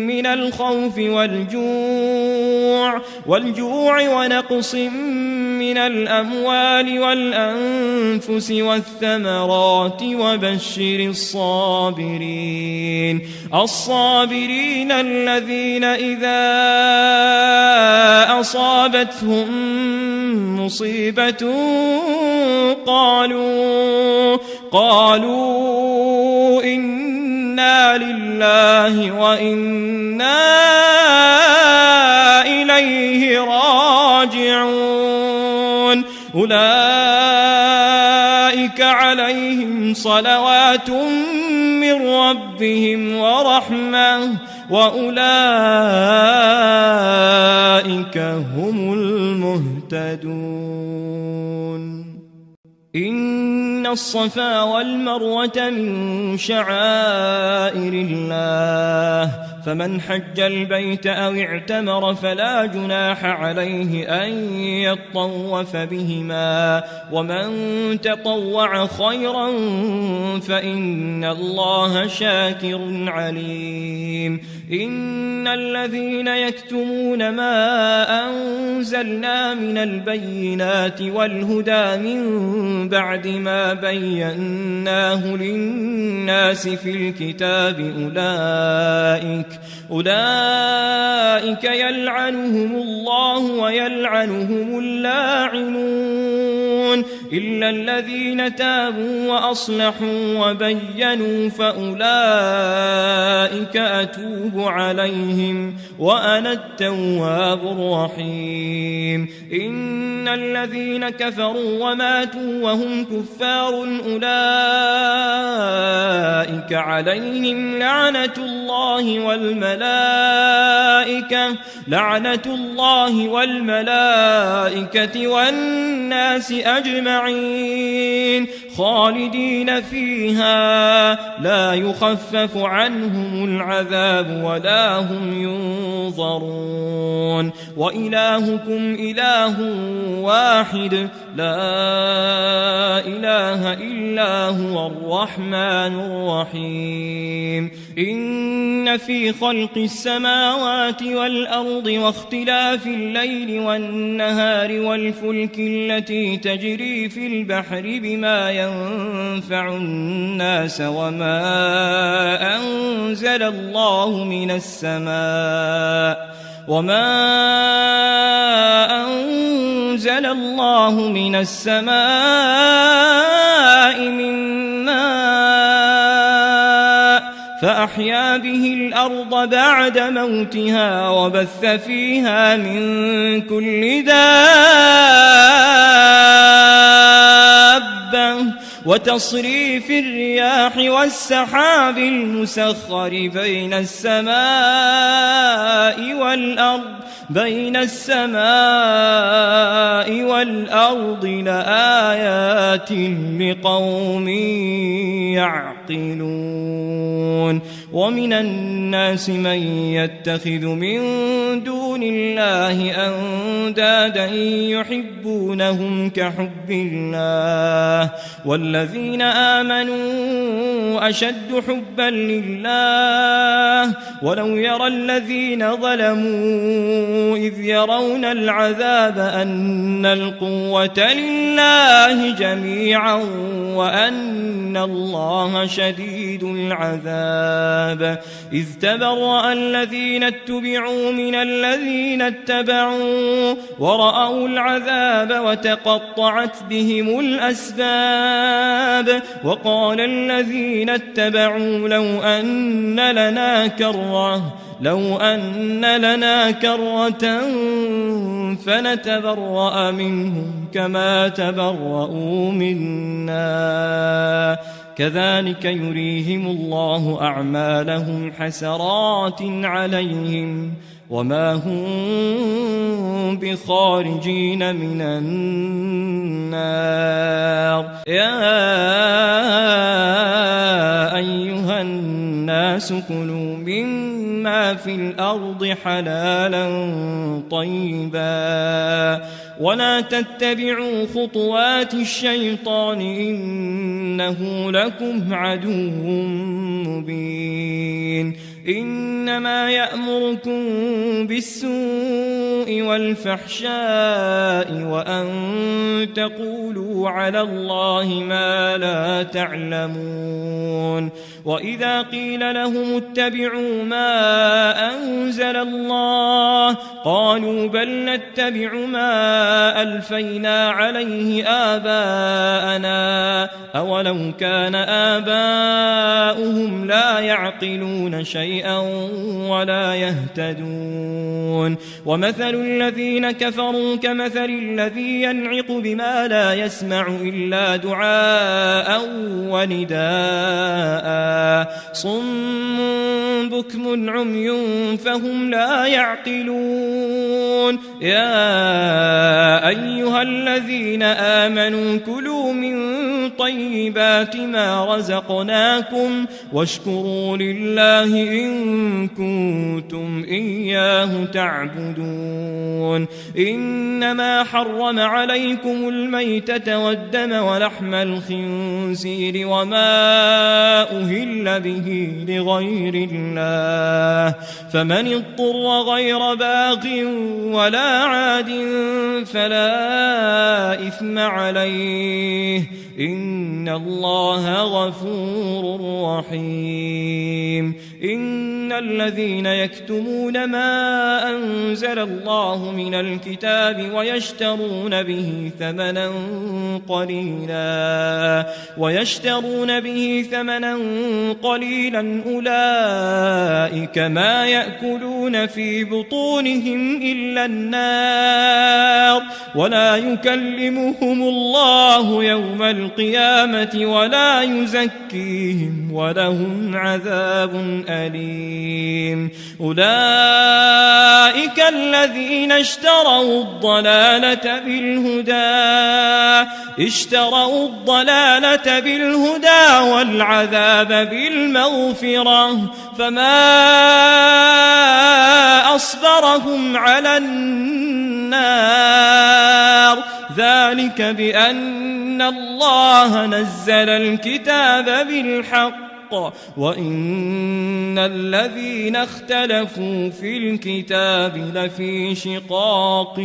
من الخوف والجوع ونقص من الأموال والأنفس والثمرات وبشر الصابرين الذين إذا أصابتهم مصيبة قالوا إنا لله وإنا إليه راجعون أولئك عليهم صلوات من ربهم ورحمة وأولئك هم المهتدون إن الصفا والمروة من شعائر الله فمن حج البيت أو اعتمر فلا جناح عليه أن يطوف بهما ومن تطوع خيرا فإن الله شاكر عليم إن الذين يكتمون ما أنزلنا من البينات والهدى من بعد ما بيناه للناس في الكتاب أولئك يلعنهم الله ويلعنهم اللاعنون إلا الذين تابوا وأصلحوا وبينوا فأولئك أتوب عليهم وأنا التواب الرحيم إن الذين كفروا وماتوا وهم كفار أولئك عليهم لعنة الله والملائكة والناس أجمعين خالدين فيها لا يخفف عنهم العذاب ولا هم ينظرون وإلهكم إله واحد لا إله إلا هو الرحمن الرحيم إن في خلق السماوات والأرض واختلاف الليل والنهار والفلك التي تجري في البحر بما ينفع الناس وما أنزل الله من السماء من ماء فأحيا به الأرض بعد موتها وبث فيها من كل دابة وتصريف الرياح والسحاب المسخر بين السماء والأرض لآيات لقوم يعقلون ومن الناس من يتخذ من دون الله أندادا يحبونهم كحب الله والذين آمنوا أشد حبا لله ولو يرى الذين ظلموا إذ يرون العذاب أن القوة لله جميعا وأن الله شديد العذاب إذ تبرأ الذين اتبعوا من الذين اتبعوا ورأوا العذاب وتقطعت بهم الأسباب وقال الذين اتبعوا لو أن لنا كرة فنتبرأ منهم كما تبرؤوا منا كذلك يريهم الله أعمالهم حسرات عليهم وما هم بخارجين من النار يا أيها الناس كلوا مما في الأرض حلالا طيبا ولا تتبعوا خطوات الشيطان إنه لكم عدو مبين إنما يأمركم بالسوء والفحشاء وأن تقولوا على الله ما لا تعلمون وإذا قيل لهم اتبعوا ما أنزل الله قالوا بل نتبع ما ألفينا عليه آباءنا أولو كان آباؤهم لا يعقلون شيئا ولا يهتدون ومثل الذين كفروا كمثل الذي ينعق بما لا يسمع إلا دعاء ونداء صم بكم عمي فهم لا يعقلون يا أيها الذين آمنوا كلوا من طيبات طيبات ما رزقناكم واشكروا لله إن كنتم إياه تعبدون. إنما حرم عليكم الميتة والدم ولحم الخنزير وما أهل به لغير الله، فمن اضطر غير باغ ولا عاد فلا إثم عليه، إن الله غفور رحيم. إن الذين يكتمون ما أنزل الله من الكتاب ويشترون به ثمنا قليلا أولئك ما يأكلون في بطونهم إلا النار، ولا يكلمهم الله يوم القيامة ولا يزكيهم ولهم عذاب أليم. أولئك الذين اشتروا الضلالة بالهدى والعذاب بالمغفرة، فما أصبرهم على النار، ذلك بأن الله نزل الكتاب بالحق وإن الذين اختلفوا في الكتاب لفي شقاق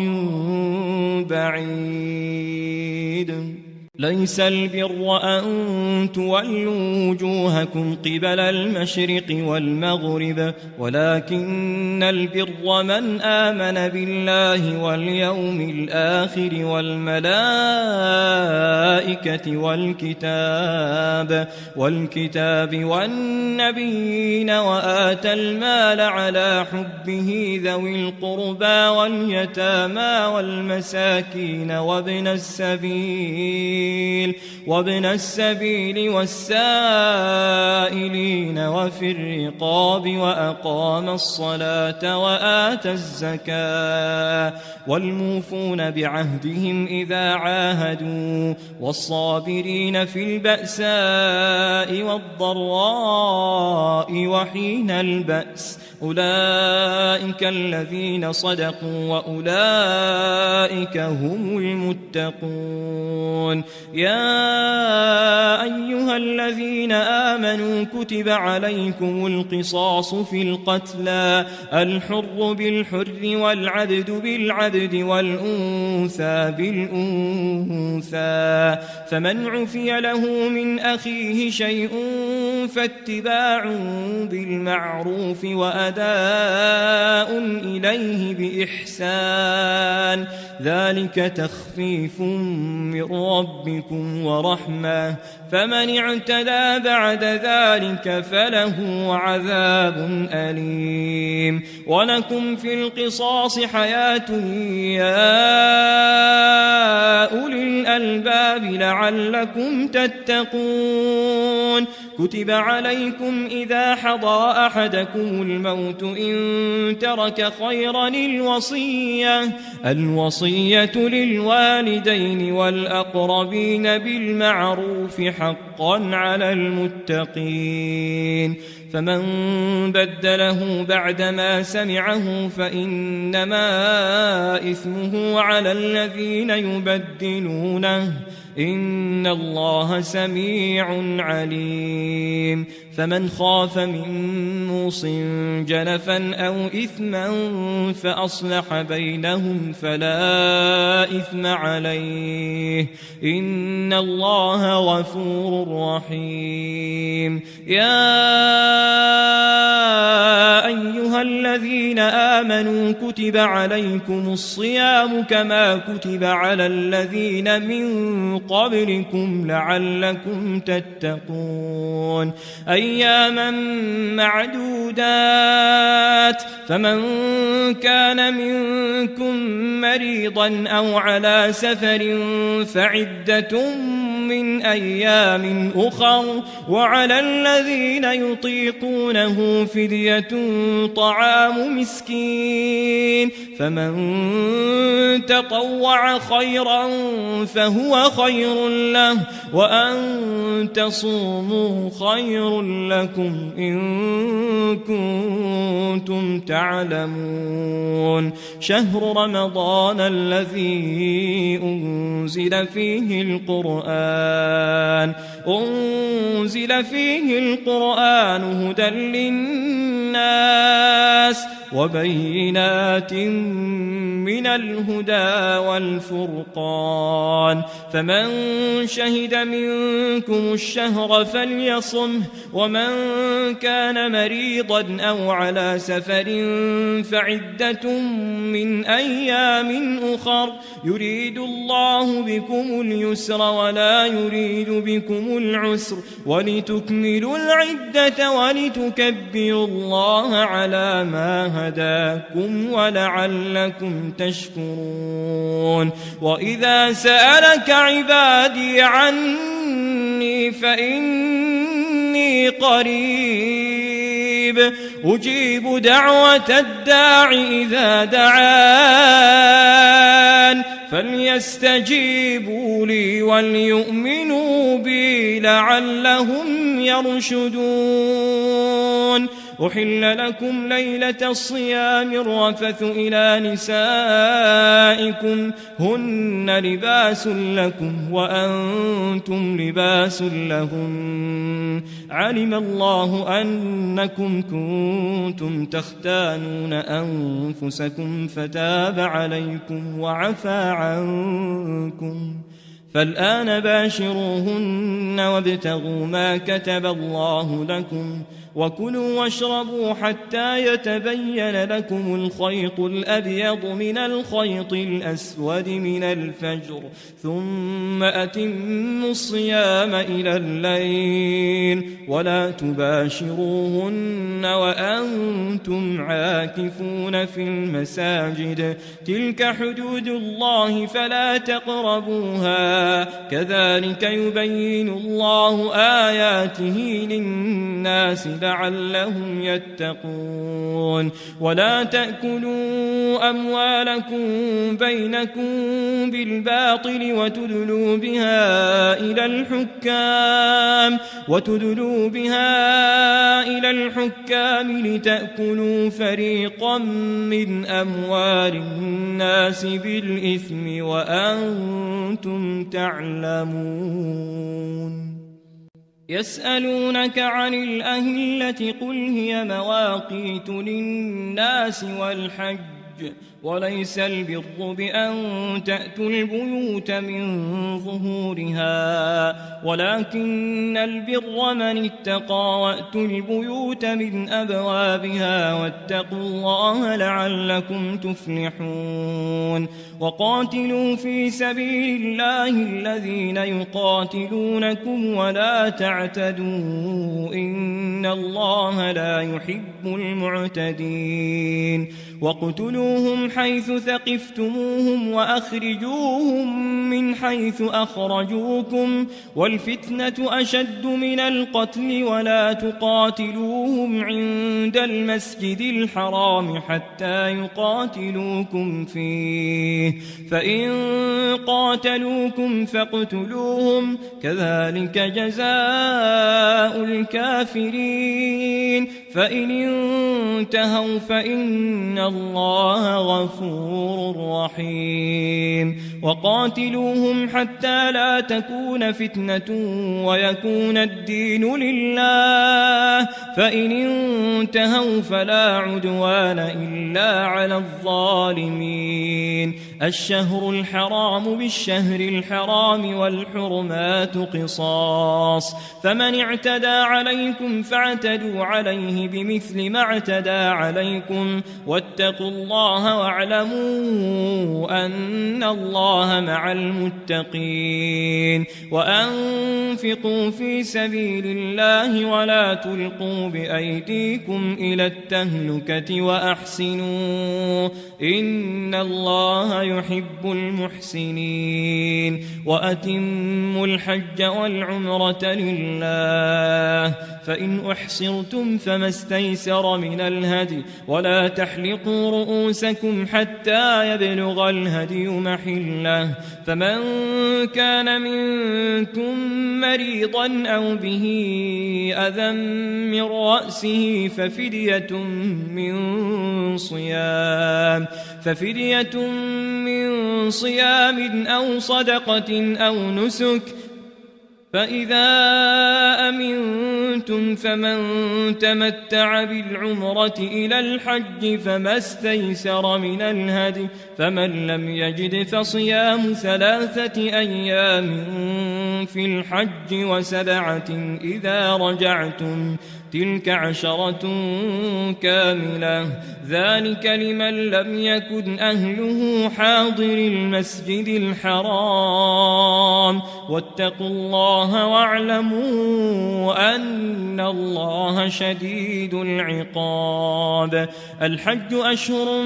بعيد. ليس البر أن تولوا وجوهكم قبل المشرق والمغرب، ولكن البر من آمن بالله واليوم الآخر والملائكة والكتاب والنبيين، وآتى المال على حبه ذوي القربى واليتامى والمساكين وابن السبيل والسائلين وفي الرقاب، وأقام الصلاة وآتى الزكاة، والموفون بعهدهم إذا عاهدوا، والصابرين في البأساء والضراء وحين البأس، أولئك الذين صدقوا وأولئك هم المتقون. يا أيها الذين آمنوا كتب عليكم القصاص في القتلى، الحر بالحر والعبد بالعبد والأنثى بالأنثى، فمن عفي له من أخيه شيء فاتباع بالمعروف وأداء إليه بإحسان، ذلك تخفيف من ربكم ورحمة، فمن اعتدى بعد ذلك فله عذاب أليم. ولكم في القصاص حياة يا أولي الألباب لعلكم تتقون. كتب عليكم إذا حضر أحدكم الموت إن ترك خيرا الوصية للوالدين والأقربين بالمعروف حقا على المتقين، فمن بدله بعدما سمعه فإنما إثمه على الذين يبدلونه، إن الله سميع عليم. فمن خاف من موص جنفا أو إثما فأصلح بينهم فلا إثم عليه، إن الله غفور رحيم. يا أيها الذين آمنوا كتب عليكم الصيام كما كتب على الذين من قبلكم لعلكم تتقون، أياما معدودات، فمن كان منكم مريضا أو على سفر فعدة من أيام أخر وعلى الذين يطيقونه فدية طعام مسكين فمن تطوع خيرا فهو خير له وأن تصوموا خير لكم إن كنتم تعلمون شهر رمضان الذي أنزل فيه القرآن هدى للناس وبينات من الهدى والفرقان فمن شهد منكم الشهر فليصمه ومن كان مريضا أو على سفر فعدة من أيام أخر يريد الله بكم اليسر ولا يريد بكم العسر ولتكملوا العدة ولتكبروا الله على ما هداكم ولعلكم تشكرون وإذا سألك عبادي عني فإني قريب أجيب دعوة الداع إذا دعان فليستجيبوا لي وليؤمنوا بي لعلهم يرشدون أحل لكم ليلة الصيام الرفث إلى نسائكم هن لباس لكم وأنتم لباس لهن علم الله أنكم كنتم تختانون أنفسكم فتاب عليكم وعفى عنكم فالآن باشروهن وابتغوا ما كتب الله لكم وكلوا واشربوا حتى يتبين لكم الخيط الأبيض من الخيط الأسود من الفجر ثم أتموا الصيام إلى الليل ولا تباشروهن وأنتم عاكفون في المساجد تلك حدود الله فلا تقربوها كذلك يبين الله آياته للناس لعلهم يتقون ولا تأكلوا أموالكم بينكم بالباطل وتدلوا بها إلى الحكام لتأكلوا فريقا من أموال الناس بالإثم وأنتم تعلمون يسألونك عن الأهلة قل هي مواقيت للناس والحج وليس البر بأن تأتوا البيوت من ظهورها ولكن البر من اتقى وأتوا البيوت من أبوابها واتقوا الله لعلكم تفلحون وقاتلوا في سبيل الله الذين يقاتلونكم ولا تعتدوا إن الله لا يحب المعتدين واقتلوهم حيث ثقفتموهم وأخرجوهم من حيث أخرجوكم والفتنة أشد من القتل ولا تقاتلوهم عند المسجد الحرام حتى يقاتلوكم فيه فإن قاتلوكم فاقتلوهم كذلك جزاء الكافرين فإن انتهوا فإن الله غفور رحيم وقاتلوهم حتى لا تكون فتنة ويكون الدين لله فإن انتهوا فلا عدوان إلا على الظالمين الشهر الحرام بالشهر الحرام والحرمات قصاص فمن اعتدى عليكم فاعتدوا عليه بمثل ما اعتدى عليكم واتقوا الله واعلموا أن الله مع المتقين وأنفقوا وأنفقوا في سبيل الله ولا تلقوا بأيديكم إلى التهلكة وأحسنوا إن الله يحب المحسنين وأتموا الحج والعمرة لله فإن أحصرتم فما استيسر من الهدي ولا تحلقوا رؤوسكم حتى يبلغ الهدي محله فمن كان منكم مريضا أو به أذى من رأسه ففدية من صيام أو صدقة أو نسك فإذا أمنتم فمن تمتع بالعمرة إلى الحج فما استيسر من الهدي فمن لم يجد فصيام 3 أيام في الحج و7 إذا رجعتم تلك 10 كاملة ذلك لمن لم يكن أهله حاضر المسجد الحرام واتقوا الله واعلموا أن الله شديد العقاب الحج أشهر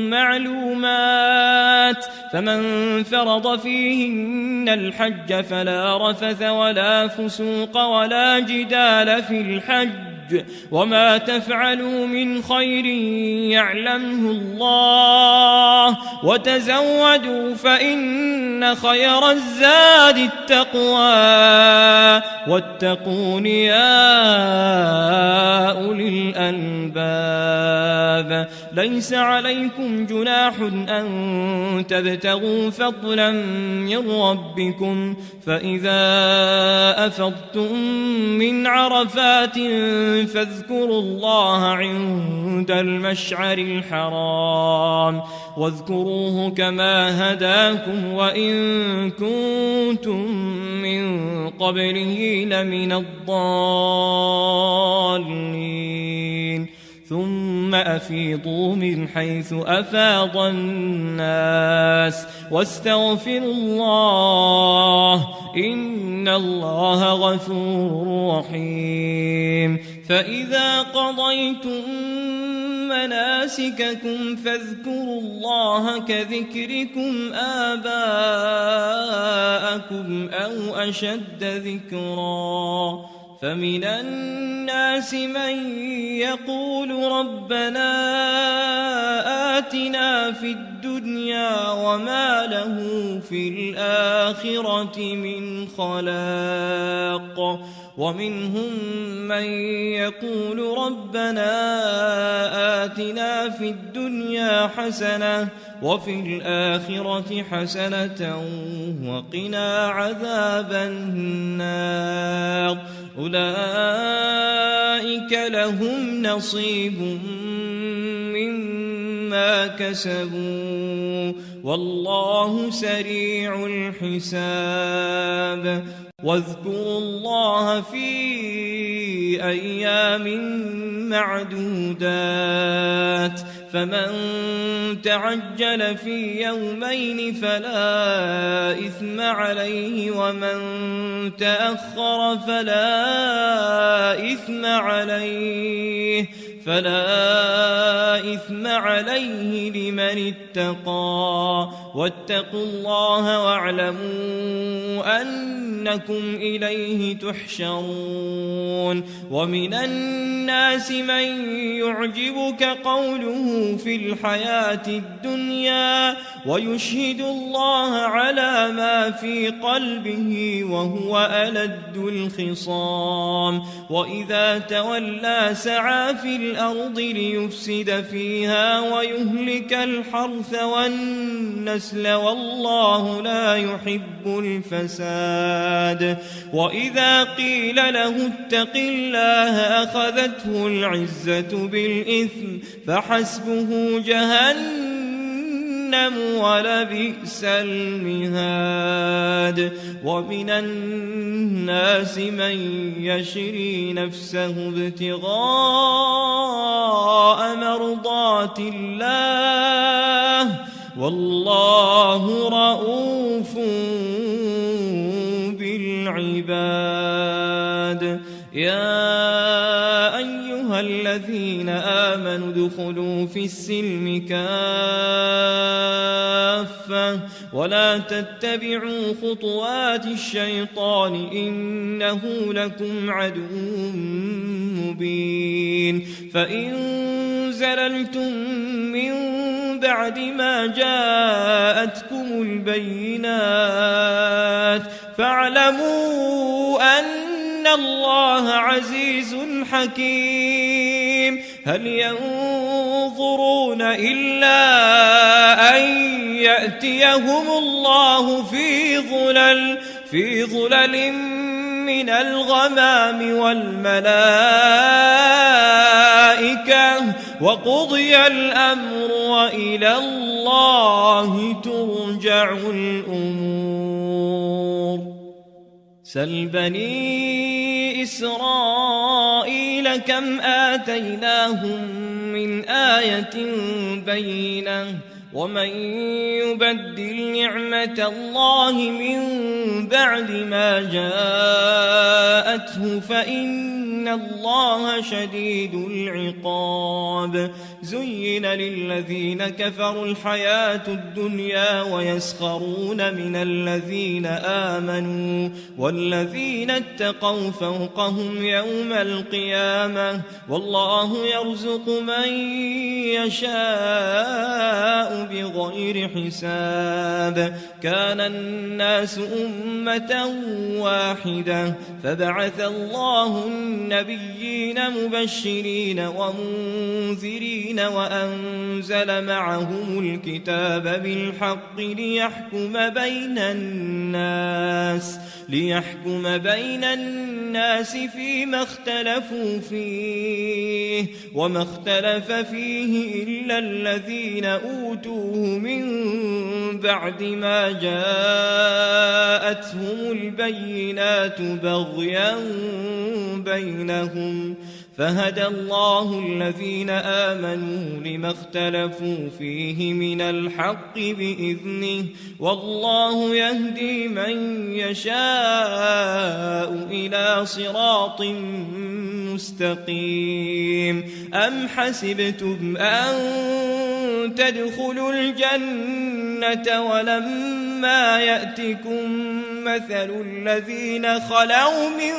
معلومات فمن فرض فيهن الحج فلا رفث ولا فسوق ولا جدال في الحج وما تفعلوا من خير يعلمه الله وتزودوا فإن خير الزاد التقوى واتقون يا أولي الألباب ليس عليكم جناح أن تبتغوا فضلا من ربكم فإذا أفضتم من عرفات فاذكروا الله عند المشعر الحرام واذكروه كما هداكم وإن كنتم من قبله لمن الضالين ثم أفيضوا من حيث أفاض الناس واستغفروا الله إن الله غفور رحيم فإذا قضيتم مناسككم فاذكروا الله كذكركم آباءكم أو أشد ذكرا فمن الناس من يقول ربنا آتنا في الدنيا وما له في الآخرة من خلاق ومنهم من يقول ربنا آتنا في الدنيا حسنة وفي الآخرة حسنة وقنا عذاب النار أولئك لهم نصيب مما كسبوا والله سريع الحساب واذكروا الله في أيام معدودات فمن تعجل في يومين فلا إثم عليه ومن تأخر فلا إثم عليه لمن اتقى واتقوا الله واعلموا أنكم إليه تحشرون ومن الناس من يعجبك قوله في الحياة الدنيا ويشهد الله على ما في قلبه وهو ألد الخصام وإذا تولى سعى في الأرض ليفسد فيها ويهلك الحرث والنسل والله لا يحب الفساد وإذا قيل له اتق الله أخذته العزة بالإثم فحسبه جهنم ولبئس المهاد ومن الناس من يشري نفسه ابتغاء مرضات الله والله رؤوف بالعباد العباد يا أيها الذين آمنوا ادخلوا في السلم كافة ولا تتبعوا خطوات الشيطان إنه لكم عدو مبين فإن زللتم من بعد ما جاءتكم البينات فاعلموا أن الله عزيز حكيم هل ينظرون إلا أن يأتيهم الله في ظلل من الغمام والملائكة وقضي الأمر وإلى الله ترجع الأمور سل بني إسرائيل كم آتيناهم من آية بينة ومن يبدل نعمة الله من بعد ما جاءته فإن الله شديد العقاب زين للذين كفروا الحياة الدنيا ويسخرون من الذين آمنوا والذين اتقوا فوقهم يوم القيامة والله يرزق من يشاء بغير حساب كان الناس أمة واحدة فبعث الله النبيين مبشرين ومنذرين وأنزل معهم الكتاب بالحق ليحكم بين الناس فيما اختلفوا فيه وما اختلف فيه إلا الذين أوتوه من بعد ما جاءتهم البينات بغيا بينهم فهدى الله الذين آمنوا لما اختلفوا فيه من الحق بإذنه والله يهدي من يشاء إلى صراط مستقيم أم حسبتم أن تدخلوا الجنة ولما يأتكم مثل الذين خلوا من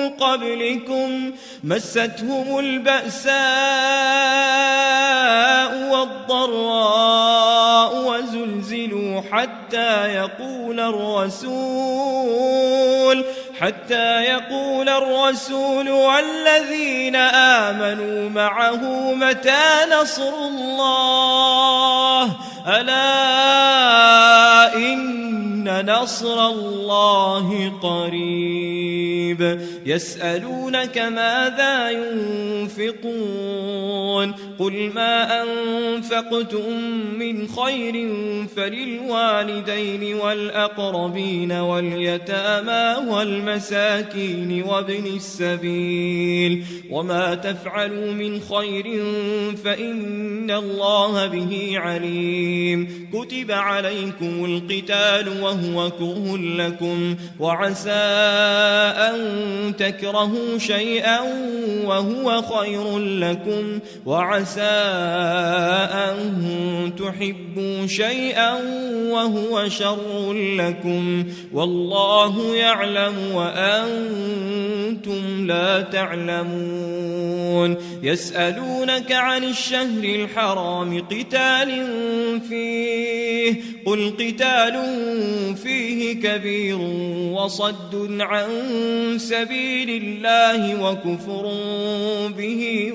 قبلكم مستهم البأساء والضراء وزلزلوا حتى يقول الرسول والذين آمنوا معه متى نصر الله ألا إن نصر الله قريب يسألونك ماذا ينفقون قل ما أنفقتم من خير فللوالدين والأقربين واليتامى والمساكين وابن السبيل وما تفعلوا من خير فإن الله به عليم كتب عليكم القتال وهو كره لكم وعسى أن تكرهوا شيئا وهو خير لكم وعسى أن تحبوا شيئا وهو شر لكم والله يعلم وأنتم لا تعلمون يسألونك عن الشهر الحرام قتال فيه قل قتال فيه كبير وصد عن سبيل الله وكفر به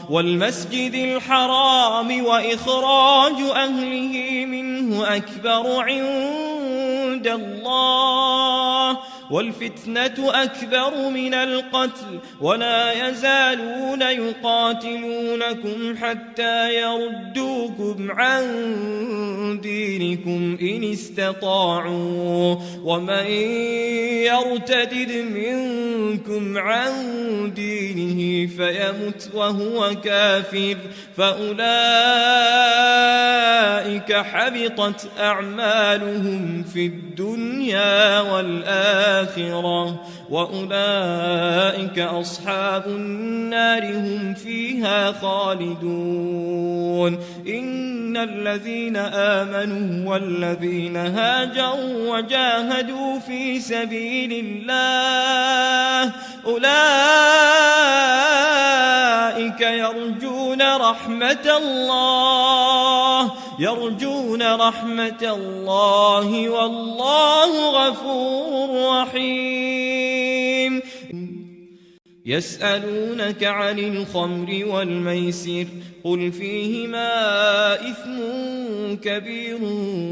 والمسجد الحرام وإخراج أهله منه أكبر عند الله والفتنة أكبر من القتل ولا يزالون يقاتلونكم حتى يردوكم عن دينكم إن استطاعوا ومن يرتد منكم عن دينه فيمت وهو كافر فأولئك حبطت أعمالهم في الدنيا والآخرة وأولئك أصحاب النار هم فيها خالدون إن الذين آمنوا والذين هاجروا وجاهدوا في سبيل الله أولئك يرجون رحمة الله والله غفور رحيم يسألونك عن الخمر والميسر قل فيهما إثم كبير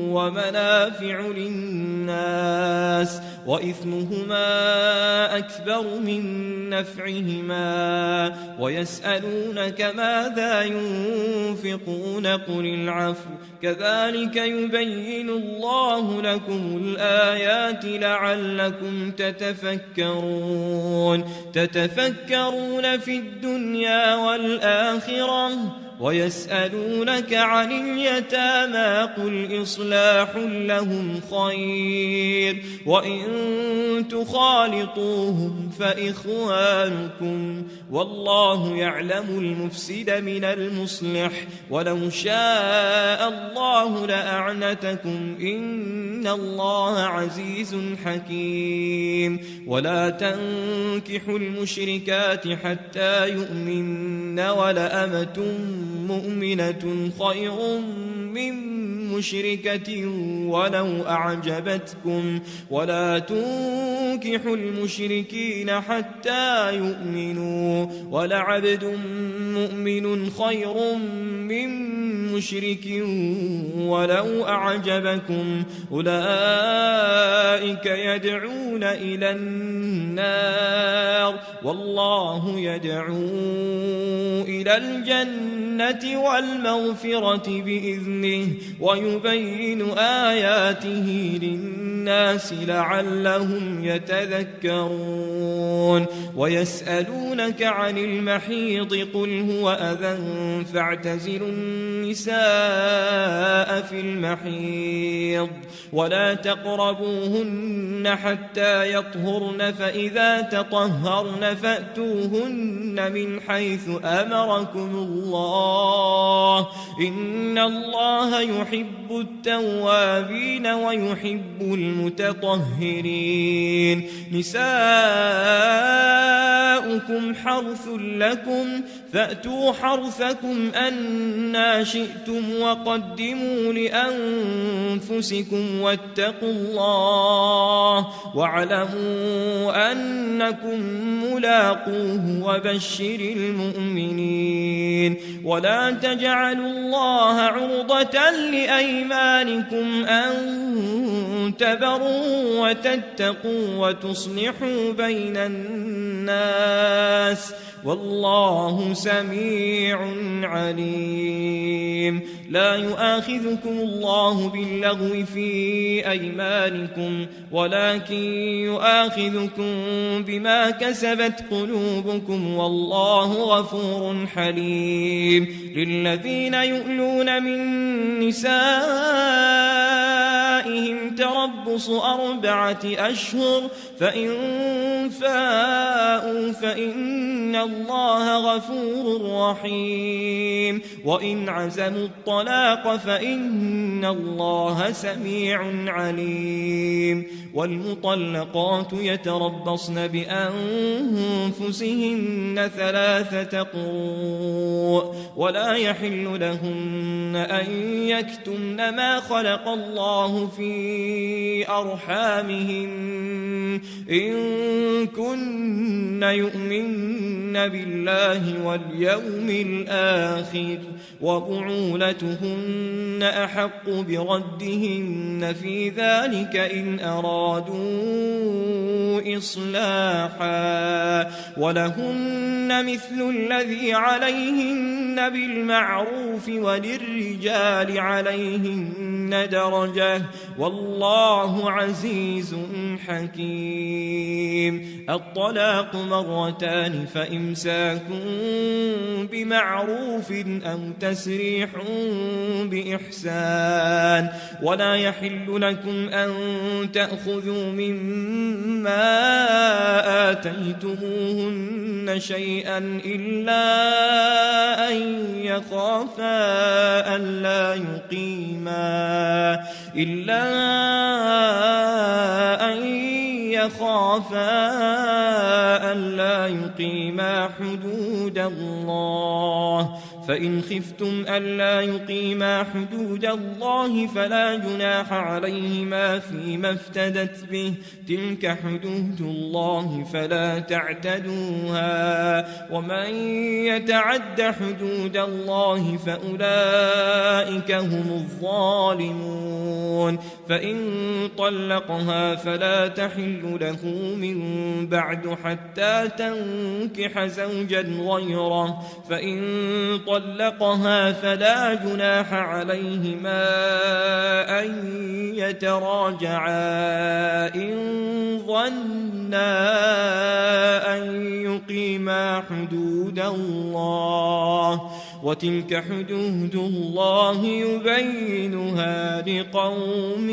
ومنافع للناس وإثمهما أكبر من نفعهما ويسألونك ماذا ينفقون قل العفو كذلك يبين الله لكم الآيات لعلكم تتفكرون في الدنيا والآخرة ويسألونك عن اليتامى قل إصلاح لهم خير وإن تخالطوهم فإخوانكم والله يعلم المفسد من المصلح ولو شاء الله لأعنتكم إن الله عزيز حكيم ولا تنكحوا المشركات حتى يؤمن ولأمة مؤمنة خير من مشركة ولو أعجبتكم ولا تنكحوا المشركين حتى يؤمنوا ولعبد مؤمن خير من مشرك ولو أعجبكم أولئك يدعون إلى النار والله يدعو إلى الجنة والمغفرة بإذنه ويبين آياته للناس لعلهم يتذكرون ويسألونك عن المحيض قل هو أذى فاعتزلوا النساء في المحيض ولا تقربوهن حتى يطهرن فإذا تطهرن فأتوهن من حيث أمركم الله إن الله يحب التوابين ويحب المتطهرين نساؤكم حرث لكم فأتوا حرثكم أنى شئتم وقدموا لأنفسكم واتقوا الله واعلموا أنكم ملاقوه وبشر المؤمنين ولا تجعلوا الله عرضة لأيمانكم أن تبروا وتتقوا وتصلحوا بين الناس والله سميع عليم لا يؤاخذكم الله باللغو في أيمانكم ولكن يؤاخذكم بما كسبت قلوبكم والله غفور حليم للذين يؤلون من نسائهم تربص 4 أشهر فإن فاءوا فإن الله غفور رحيم وإن عزموا الطلاق فإن الله سميع عليم والمطلقات يتربصن بأنفسهن 3 قروء ولا يحل لهن أن يكتمن ما خلق الله في أرحامهن إن كن يؤمن بالله واليوم الآخر وبعولتهن أحق بردهن في ذلك إن أرادوا إصلاحا ولهن مثل الذي عليهن بالمعروف وللرجال عليهن درجة والله عزيز حكيم. الطلاق مرتان فإمساك بمعروف أو تسريح بإحسان ولا يحل لكم أن تأخذوا مما آتيتموهن شيئا إلا أن يخافا ألا يقيما حدود الله فإن خفتم ألا يقيما حدود الله فلا جناح عليهما فيما افتدت به تلك حدود الله فلا تعتدوها ومن يتعد حدود الله فأولئك هم الظالمون. فإن طلقها فلا تحل له من بعد حتى تنكح زوجا غيره فإن طلقها فلا جناح عليهما أن يتراجعا إن ظنا أن يقيما حدود الله وتلك حدود الله يبينها لقوم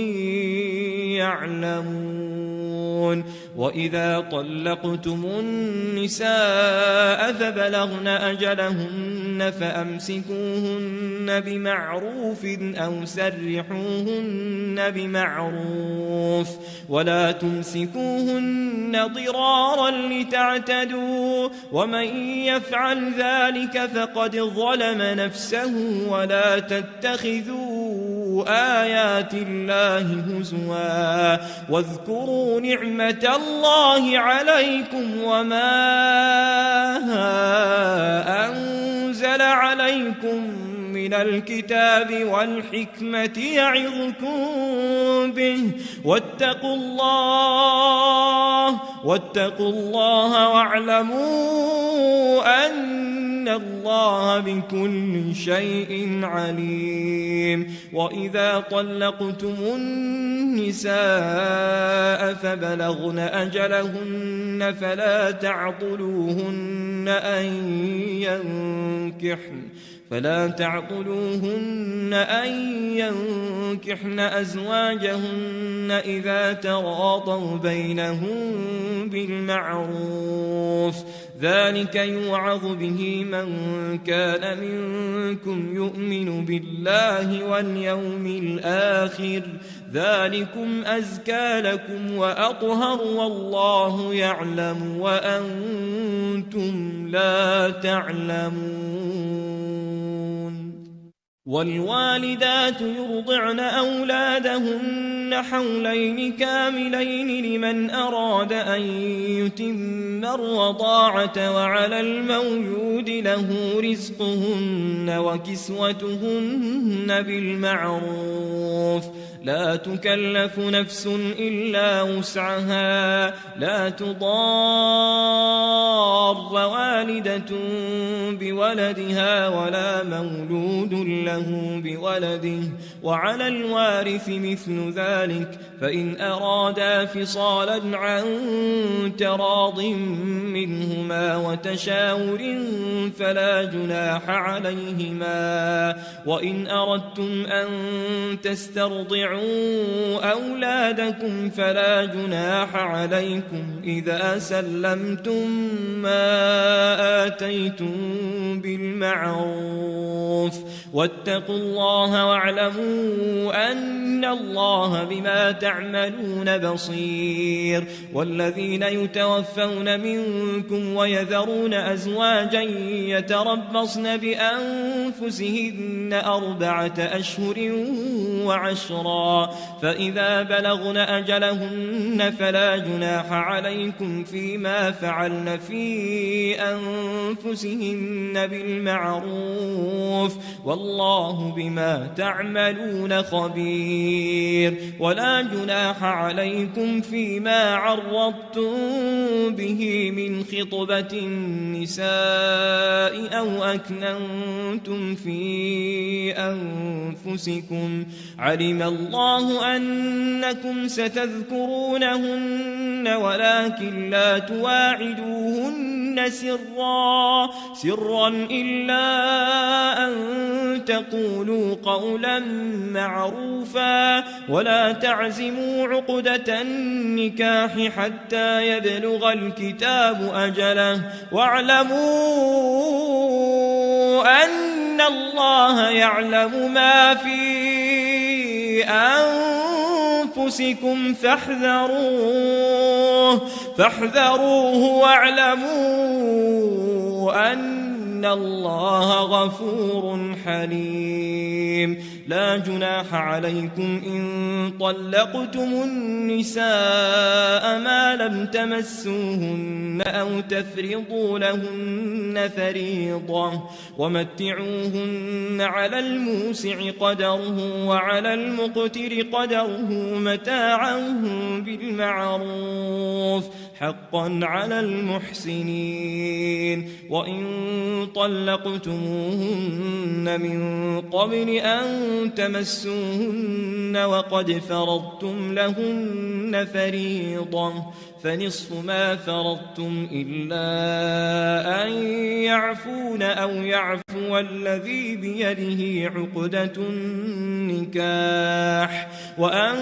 يعلمون. وإذا طلقتم النساء فبلغن أجلهن فأمسكوهن بمعروف أو سرحوهن بمعروف ولا تمسكوهن ضرارا لتعتدوا ومن يفعل ذلك فقد ظلم نفسه ولا تتخذوا آيات الله هزوا واذكروا نعمة الله عليكم وما أنزل عليكم من الكتاب والحكمة يعظكم به واتقوا الله واعلموا أن الله بكل شيء عليم. وإذا طلقتم النساء فبلغن أجلهن فلا تعضلوهن أن ينكحن أزواجهن إذا تراضوا بينهم بالمعروف ذلك يوعظ به من كان منكم يؤمن بالله واليوم الآخر ذلكم أزكى لكم وأطهر والله يعلم وأنتم لا تعلمون. والوالدات يرضعن أولادهن حولين كاملين لمن أراد أن يتم الرضاعة وعلى المولود له رزقهن وكسوتهن بالمعروف لا تكلف نفس إلا وسعها لا تضار والدة بولدها ولا مولود له بولده وعلى الوارث مثل ذلك فإن أرادا فصالا عن تراض منهما وتشاور فلا جناح عليهما. وإن أردتم أن تسترضعوا أولادكم فلا جناح عليكم إذا سلمتم ما آتيتم بالمعروف واتقوا الله واعلموا أن الله بما تعملون تعملون بصير والذين يتوفون منكم ويذرون أزواجا يتربصن بأنفسهن 4 أشهر وعشرا فإذا بلغن أجلهن فلا جناح عليكم فيما فعلن في أنفسهن بالمعروف والله بما تعملون خبير ولا جناح عليكم فيما عرضتم به من خطبة النساء أو أكننتم في أنفسكم علم الله أنكم ستذكرونهن ولكن لا تواعدوهن سرا إلا أن تقولوا قولا معروفا ولا تعزموا عقدة النكاح حتى يبلغ الكتاب أجله واعلموا أن الله يعلم ما في أنفسكم فاحذروه واعلموا أن الله غفور حليم لا جناح عليكم إن طلقتم النساء ما لم تمسوهن أو تفرضوا لهن فريضة ومتعوهن على الموسع قدره وعلى المقتر قدره متاعا بالمعروف حقا على المحسنين وإن طلقتموهن من قبل أن تمسوهن وقد فرضتم لهن فريضة فنصف ما فرضتم إلا أن يعفون أو يعفو الذي بيده عقدة النكاح وأن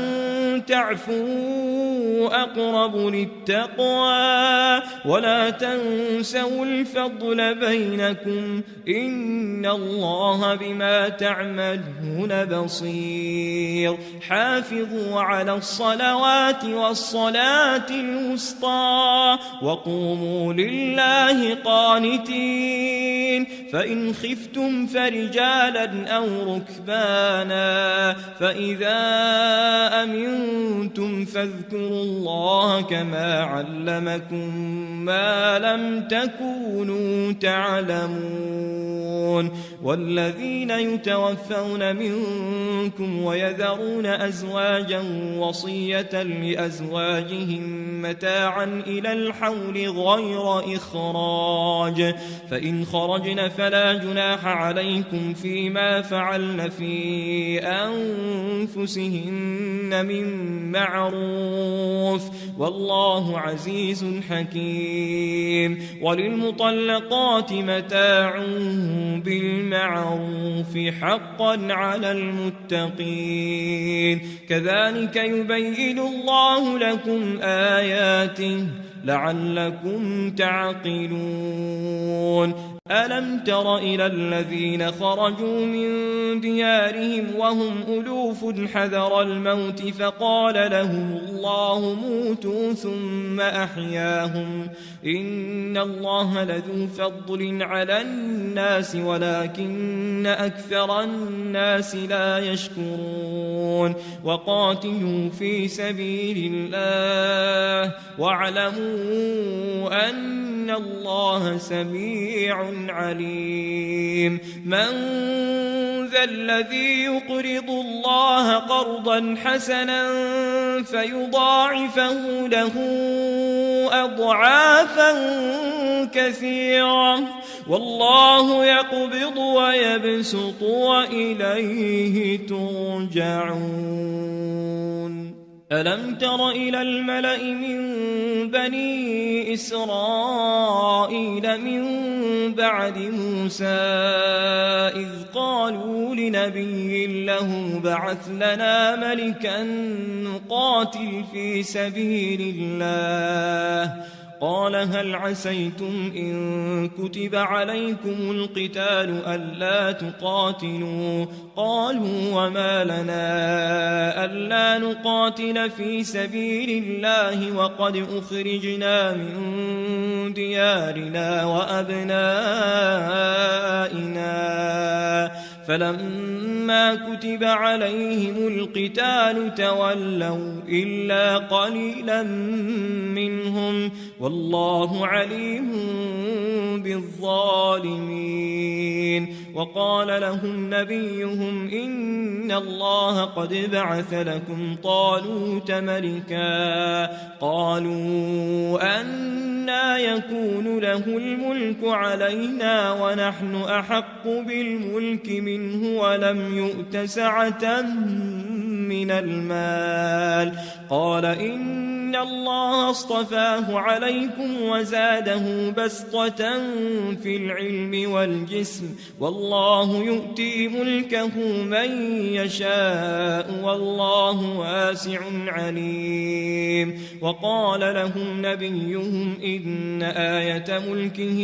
تعفوا أقرب للتقوى ولا تنسوا الفضل بينكم إن الله بما تعملون بصير حافظوا على الصلوات والصلاة الوسطى وقوموا لله قانتين فإن خفتم فرجالا أو ركبانا فإذا أمنتم فاذكروا الله كما علمكم ما لم تكونوا تعلمون والذين يتوفون منكم ويذرون أزواجا وصية لأزواجهم متاعا إلى الحول غير إخراج فإن خرجن فلا جناح عليكم فيما فعلن في أنفسهن من معروف والله عزيز حكيم وللمطلقات متاع بالمعروف حقا على المتقين كذلك يبين الله لكم آياته لعلكم تعقلون ألم تر إلى الذين خرجوا من ديارهم وهم ألوف حذر الموت فقال لهم الله موتوا ثم أحياهم إن الله لذو فضل على الناس ولكن أكثر الناس لا يشكرون وقاتلوا في سبيل الله واعلموا أن الله سميع عليم من ذا الذي يقرض الله قرضا حسنا فيضاعفه له أضعافا كثيرة والله يقبض ويبسط وإليه ترجعون ألم تر إلى الملأ من بني إسرائيل من بعد موسى إذ قالوا لنبي له بعث لنا ملكا نقاتل في سبيل الله قال هل عسيتم إن كتب عليكم القتال ألا تقاتلوا قالوا وما لنا ألا نقاتل في سبيل الله وقد أخرجنا من ديارنا وأبنائنا فلما كتب عليهم القتال تولوا إلا قليلا منهم والله عليم بالظالمين وقال لهم نبيهم إن الله قد بعث لكم طالوت ملكا قالوا أنى يكون له الملك علينا ونحن أحق بالملك منه ولم يؤت سعة من المال قال إن الله اصطفاه عليكم وزاده بسطة في العلم والجسم والله يؤتي ملكه من يشاء والله واسع عليم وقال لهم نبيهم إن آية ملكه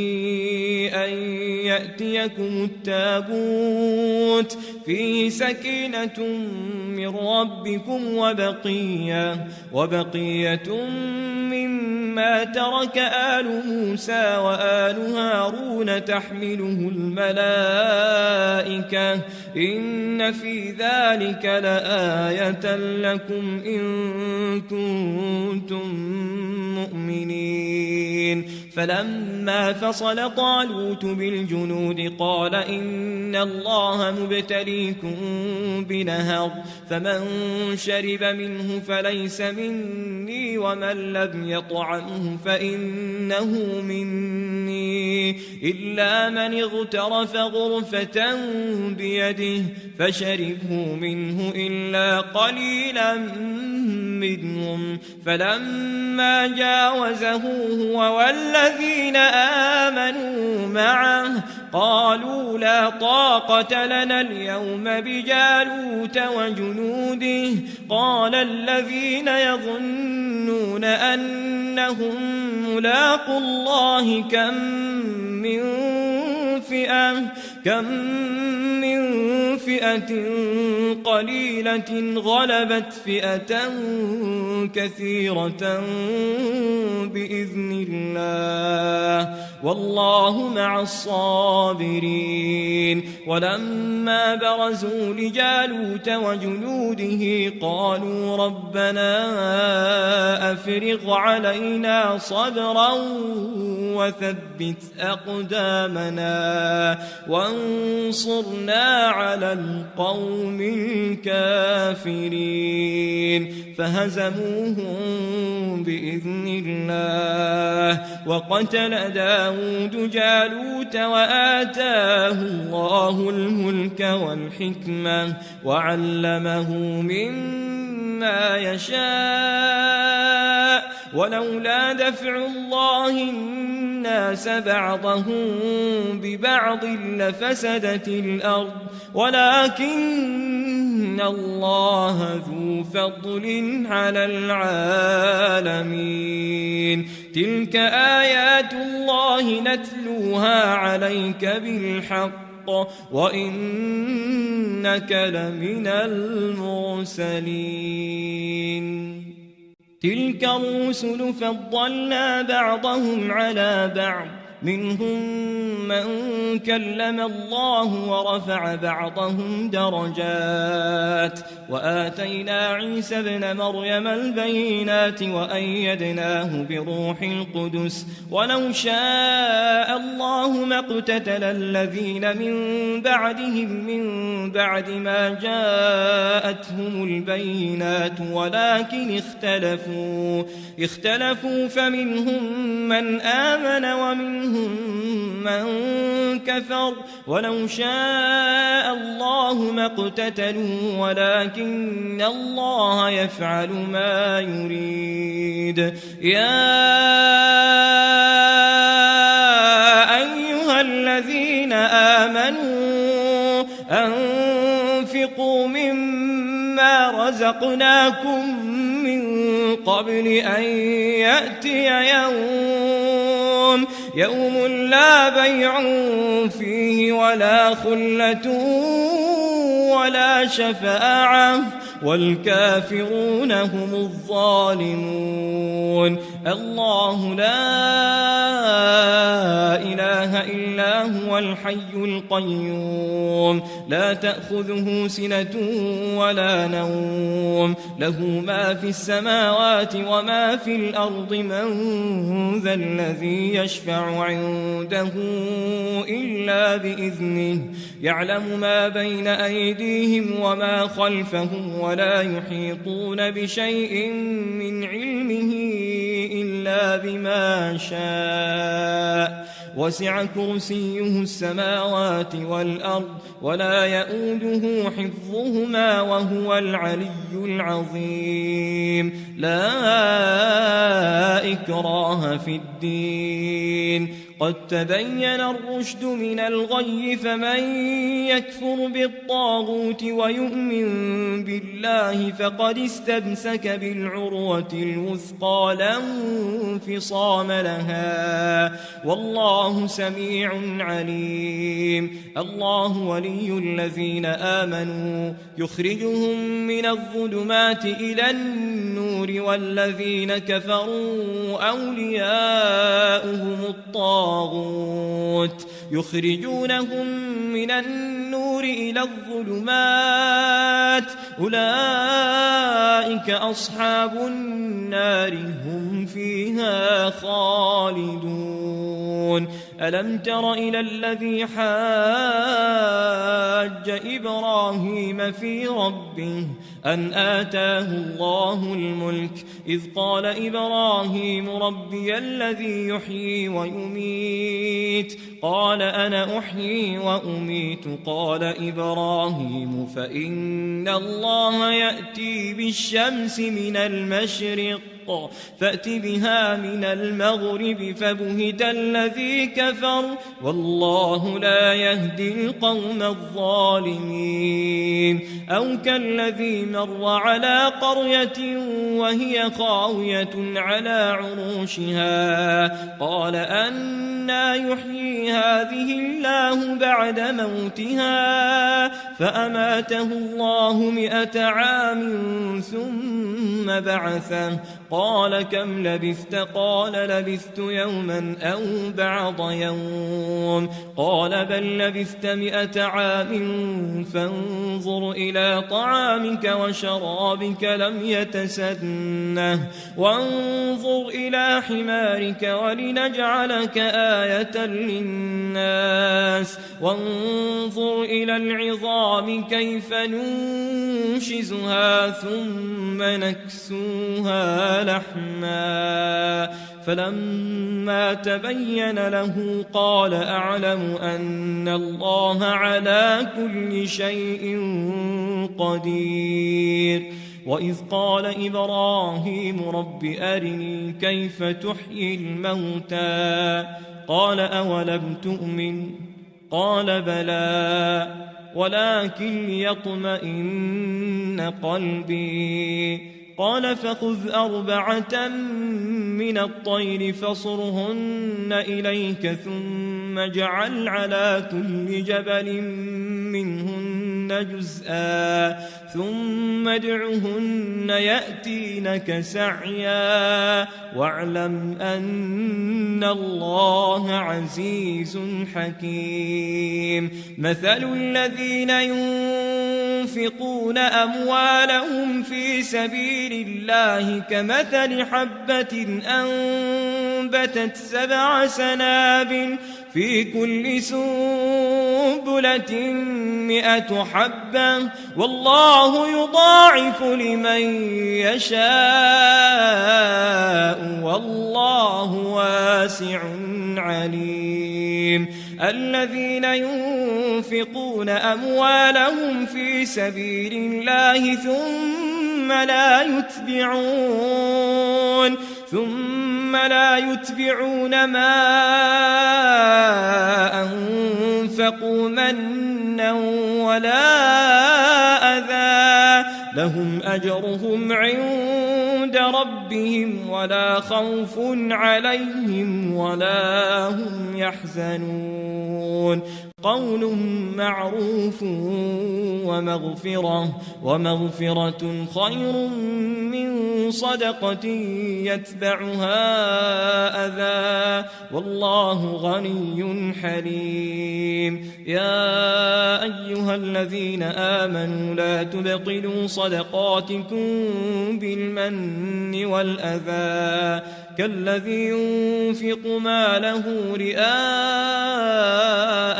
أن يأتيكم التابوت فيه سكينة من ربكم وبقية مما ترك آل موسى وآل هارون تحمله الملائكة إن في ذلك لآية لكم إن كنتم مؤمنين فلما فصل طالوت بالجنود قال إن الله مبتليكم بنهر فمن شرب منه فليس مني ومن لم يطعمه فإنه مني إلا من اغترف غرفة بيده فشربه منه إلا قليلا منهم فلما جاوزه هو والذين آمنوا معه قالوا لا طاقة لنا اليوم بجالوت وجنوده قال الذين يظنون أنهم ملاقوا الله كم من فئة قليلة غلبت فئة كثيرة بإذن الله والله مع الصابرين ولما برزوا لجالوت وجنوده قالوا ربنا أفرغ علينا صبرا وثبت أقدامنا وانصرنا على القوم الكافرين فهزموهم بإذن الله وقتل داود جالوت وآتاه الله الملك والحكمة وعلمه مما يشاء ولولا دفع الله الناس بعضهم ببعض لفسدت الأرض ولكن الله ذو فضل على العالمين تلك آيات الله نتلوها عليك بالحق وإنك لمن المرسلين تلك الرسل فضلنا بعضهم على بعض منهم من كلم الله ورفع بعضهم درجات وآتينا عيسى ابن مريم البينات وأيدناه بروح القدس ولو شاء الله ما اقتتل الذين من بعدهم من بعد ما جاءتهم البينات ولكن اختلفوا فمنهم من آمن ومنهم من كفر ولو شاء الله ما اقتتلوا ولكن الله يفعل ما يريد يا أيها الذين آمنوا أنفقوا مما رزقناكم من قبل أن يأتي يوم لا بيع فيه ولا خلة ولا شفاعة والكافرون هم الظالمون. الله لا إله إلا هو الحي القيوم لا تأخذه سنة ولا نوم له ما في السماوات وما في الأرض من ذا الذي يشفع عنده إلا بإذنه يعلم ما بين أيديهم وما خلفهم ولا يحيطون بشيء من علمه إلا بما شاء وسع كرسيه السماوات والأرض ولا يؤوده حفظهما وهو العلي العظيم. لا إكراه في الدين قد تبين الرشد من الغي فمن يكفر بالطاغوت ويؤمن بالله فقد استمسك بالعروة الوثقى لا انفصام لها والله سميع عليم. الله ولي الذين آمنوا يخرجهم من الظلمات إلى النور والذين كفروا أولياؤهم الطاغوت يخرجونهم من النور إلى الظلمات أولئك أصحاب النار هم فيها خالدون. ألم تر إلى الذي حاج إبراهيم في ربه أن آتاه الله الملك إذ قال إبراهيم ربي الذي يحيي ويميت قال أنا أحيي وأميت قال إبراهيم فإن الله يأتي بالشمس من المشرق فأت بها من المغرب فبهت الذي كفر والله لا يهدي القوم الظالمين. أو كالذي مر على قرية وهي خاوية على عروشها قال أنى يحيي هذه الله بعد موتها فأماته الله 100 عام ثم بعثه قال كم لبثت قال لبثت يوما أو بعض يوم قال بل لبثت 100 عام فانظر إلى طعامك وشرابك لم يتسنه وانظر إلى حمارك ولنجعلك آية للناس وانظر إلى العظام كيف ننشزها ثم نكسوها لحما فلما تبين له قال أعلم أن الله على كل شيء قدير. وإذ قال إبراهيم رب أرني كيف تحيي الموتى قال أولم تؤمن قال بلى ولكن ليطمئن قلبي قال فخذ 4 من الطير فصرهن إليك ثم اجعل على كل جبل منهن جزءا ثم ادعهن يأتينك سعيا واعلم أن الله عزيز حكيم. مثل الذين ينفقون أموالهم في سبيل الله كمثل حبة أنبتت 7 سنابل في كل سنبلة 100 حبة والله يضاعف لمن يشاء والله واسع عليم. الذين ينفقون أموالهم في سبيل الله ثم لا يتبعون ما أنفقوا منا ولا أذى لهم أجرهم عند عند ربهم ولا خوف عليهم ولا هم يحزنون قول معروف ومغفرة خير من صدقة يتبعها أذى والله غني حليم يا أيها الذين آمنوا لا تبطلوا صدقاتكم بالمن والأذى كالذي ينفق ماله رئاء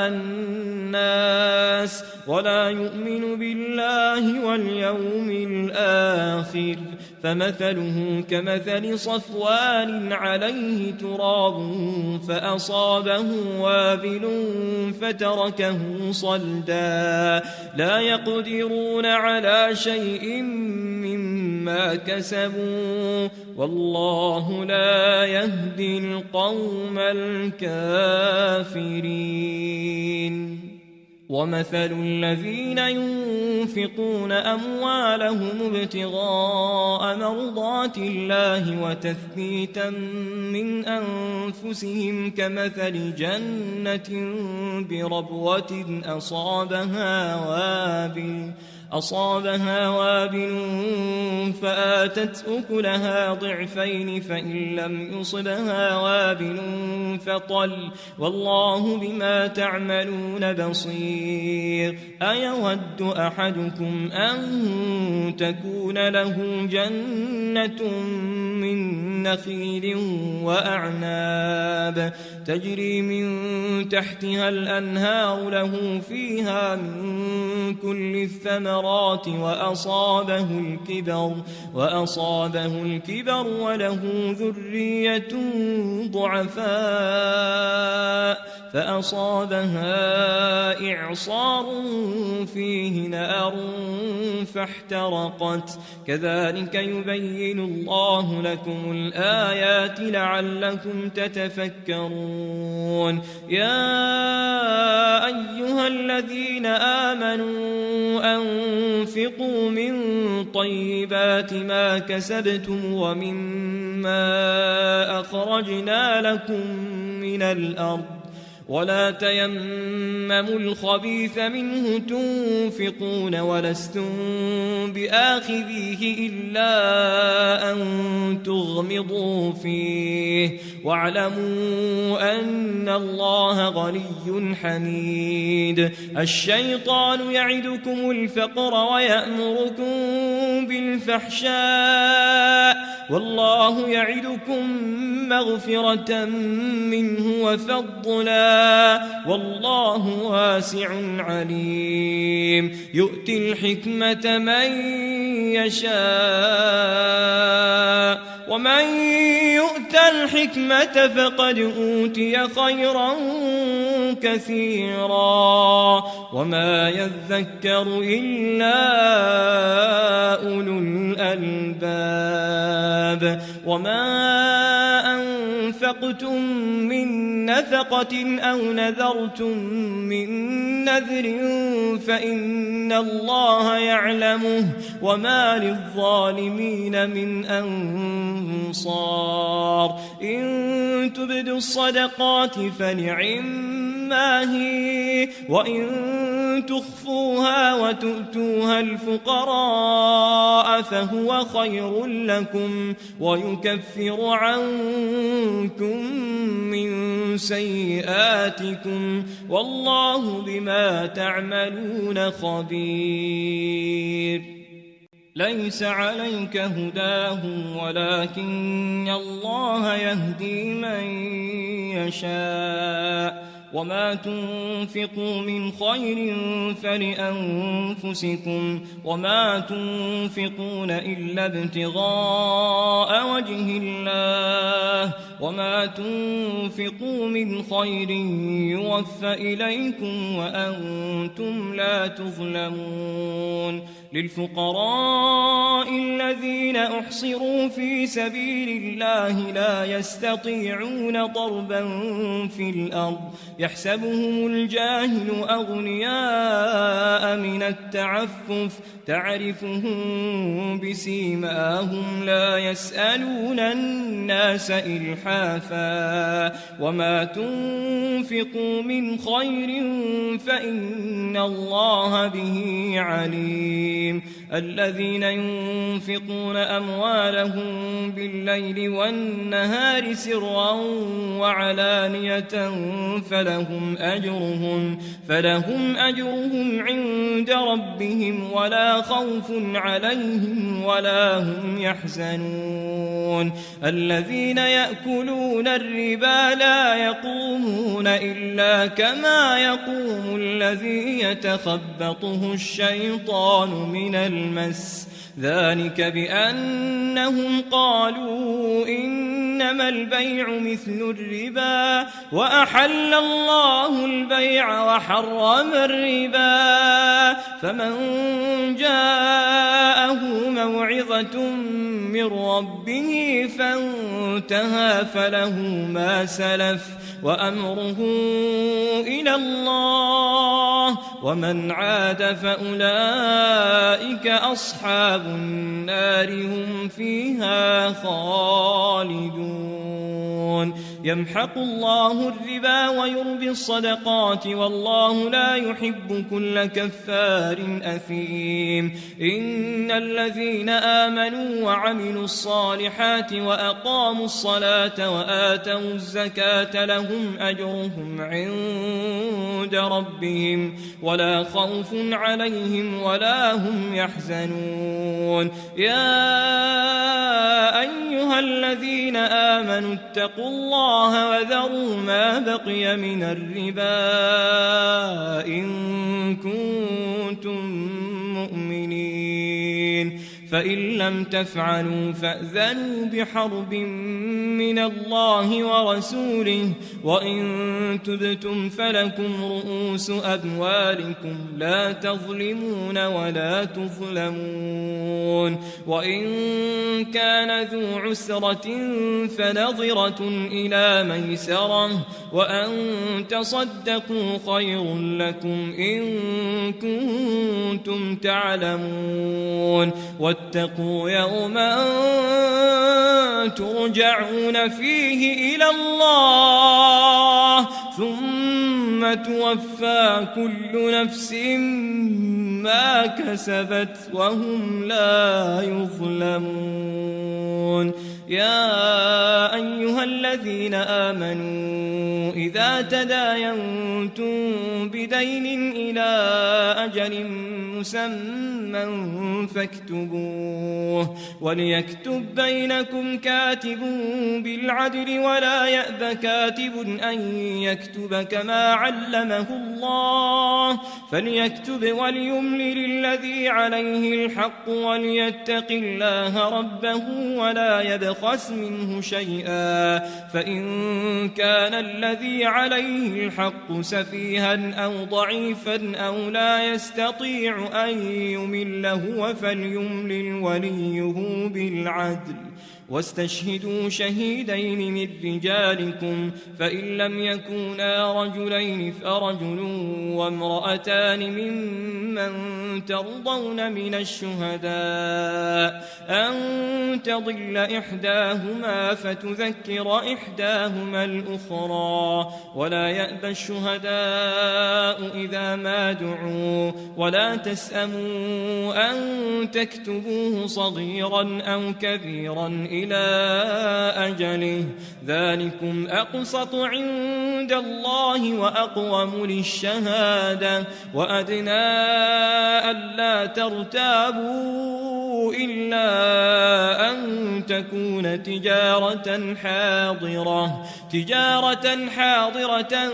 الناس ولا يؤمن بالله واليوم الآخر فمثله كمثل صفوان عليه تراب فأصابه وابل فتركه صلدا لا يقدرون على شيء مما كسبوا والله لا يهدي القوم الكافرين ومثل الذين ينفقون أموالهم ابتغاء مرضات الله وتثبيتا من أنفسهم كمثل جنة بربوة أصابها وابل فآتت أكلها ضعفين فإن لم يصبها وابل فطل والله بما تعملون بصير أيود أحدكم أن تكون له جنة من نخيل وأعناب تجري من تحتها الأنهار له فيها من كل الثمرات وأصابه الكبر وله ذرية ضعفاء فأصابها إعصار فيه نار فاحترقت كذلك يبين الله لكم الآيات لعلكم تتفكرون يا أيها الذين آمنوا أنفقوا من طيبات ما كسبتم ومما أخرجنا لكم من الأرض ولا تيمموا الخبيث منه تنفقون ولستم بآخذيه إلا أن تغمضوا فيه واعلموا أن الله غني حميد الشيطان يعدكم الفقر ويأمركم بالفحشاء والله يعدكم مغفرة منه وفضلا والله واسع عليم يؤتي الحكمة من يشاء ومن يؤت الحكمة فقد أوتي خيرا كثيرا وما يذكر إلا أولو الألباب وما أنفقتم من نفقة أو نذرتم من نذر فإن الله يعلمه وما للظالمين من أنصار إن تبدوا الصدقات فنعما هي وإن تخفوها وتؤتوها الفقراء فهو خير لكم ويكفر عنكم من سيئاتكم والله بما تعملون خبير ليس عليك هداهم ولكن الله يهدي من يشاء وما تنفقوا من خير فلأنفسكم وما تنفقون إلا ابتغاء وجه الله وما تنفقوا من خير يوفى إليكم وأنتم لا تظلمون للفقراء الذين أحصروا في سبيل الله لا يستطيعون ضربا في الأرض يحسبهم الجاهل أغنياء من التعفف تعرفهم بسيماهم لا يسألون الناس إلحافا وما تنفقوا من خير فإن الله به عليم الذين ينفقون أموالهم بالليل والنهار سرا وعلانية فلهم أجرهم عند ربهم ولا خوف عليهم ولا هم يحزنون الذين يأكلون الربا لا يقومون إلا كما يقوم الذي يتخبطه الشيطان من المس ذلك بأنهم قالوا إنما البيع مثل الربا وأحل الله البيع وحرم الربا فمن جاءه موعظة من ربه فانتهى فله ما سلف وأمره إلى الله ومن عاد فأولئك أصحاب النار هم فيها خالدون يمحق الله الربا ويربي الصدقات والله لا يحب كل كفار أثيم إن الذين آمنوا وعملوا الصالحات وأقاموا الصلاة وآتوا الزكاة لهم أجرهم عند ربهم ولا خوف عليهم ولا هم يحزنون يا أيها الذين آمنوا اتقوا الله وذروا ما بقي من الربا إن كنتم مؤمنين فإن لم تفعلوا فأذنوا بحرب من الله ورسوله وإن تبتم فلكم رؤوس أموالكم لا تظلمون ولا تظلمون وإن كان ذو عسرة فنظرة إلى ميسرة وأن تصدقوا خير لكم إن كنتم تعلمون واتقوا يوما ترجعون فيه إلى الله ثم توفى كل نفس ما كسبت وهم لا يظلمون يا أيها الذين آمنوا إذا تداينتم بدين إلى أجل مسمى فاكتبوه وليكتب بينكم كاتب بالعدل ولا يأب كاتب أن يكتب كما علمه الله فليكتب وليملل الذي عليه الحق وليتق الله ربه ولا يبخس منه شيئا فإن كان الذي عليه الحق سفيها أو ضعيفا أو لا يستطيع أن يمل هو فليملل وليه بالعدل واستشهدوا شهيدين من رجالكم فإن لم يكونا رجلين فرجل وامرأتان ممن ترضون من الشهداء أن تضل إحداهما فتذكر إحداهما الأخرى ولا يأبى الشهداء إذا ما دعوا ولا تسأموا أن تكتبوه صغيرا أو كبيرا إلى أجله ذلكم أقسط عند الله وأقوم للشهادة وأدنى ألا ترتابوا إلا أن تكون تجارة حاضرة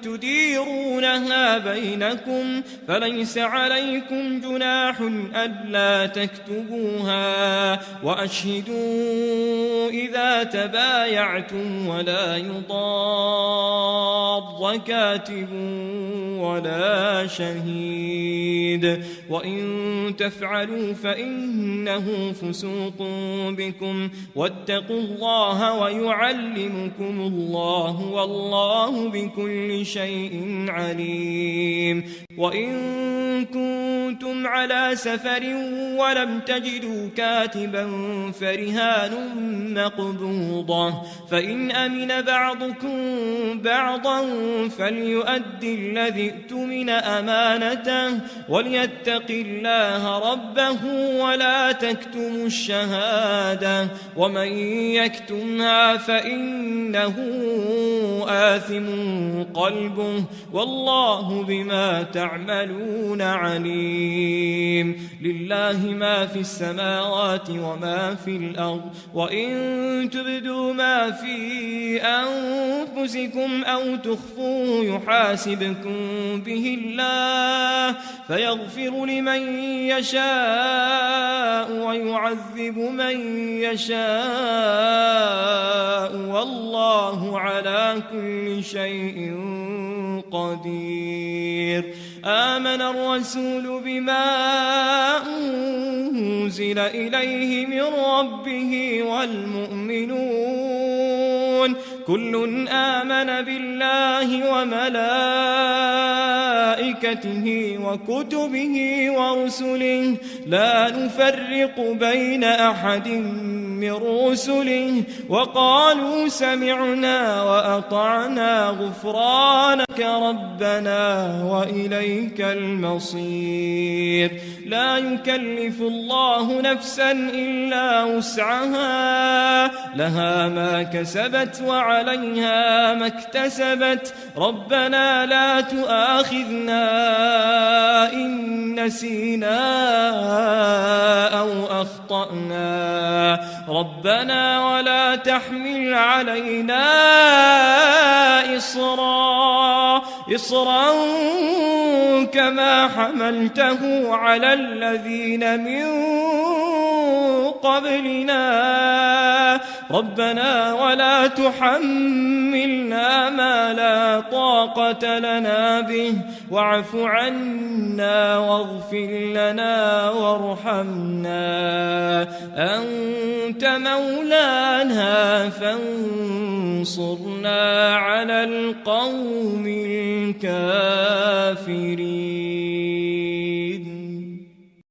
تديرونها بينكم فليس عليكم جناح ألا تكتبوها وأشهدوا إذا تبايعتم ولا يضار الحق كاتب ولا شهيد وإن تفعلوا فإنه فسوق بكم واتقوا الله ويعلمكم الله والله بكل شيء عليم وإن كنتم على سفر ولم تجدوا كاتبا فرهان مقبوضة فإن أمن بعضكم بعضا فليؤدي الذي اؤتمن أمانته وليتق الله ربه ولا تكتموا الشهادة ومن يكتمها فإنه آثم قلبه والله بما تعملون عليم لله ما في السماوات وما في الأرض وإن تبدوا ما في أنفسكم أو تخفوه يحاسبكم به الله فيغفر لمن يشاء ويعذب من يشاء والله على كل شيء قدير آمن الرسول بما أنزل إليه من ربه والمؤمنون كل آمن بالله وملائكته وكتبه ورسله لا نفرق بين أحد من رسله وقالوا سمعنا وأطعنا غفرانك ربنا وإليك المصير لا يكلف الله نفسا إلا وسعها لها ما كسبت وعليها ما اكتسبت ربنا لا تؤاخذنا إن نسينا أو أخطأنا ربنا ولا تحمل علينا إصرا كما حملته على الذين من قبلنا ربنا ولا تحملنا ما لا طاقة لنا به واعف عنا واغفر لنا وارحمنا أنت مولانا فانصرنا على القوم الكافرين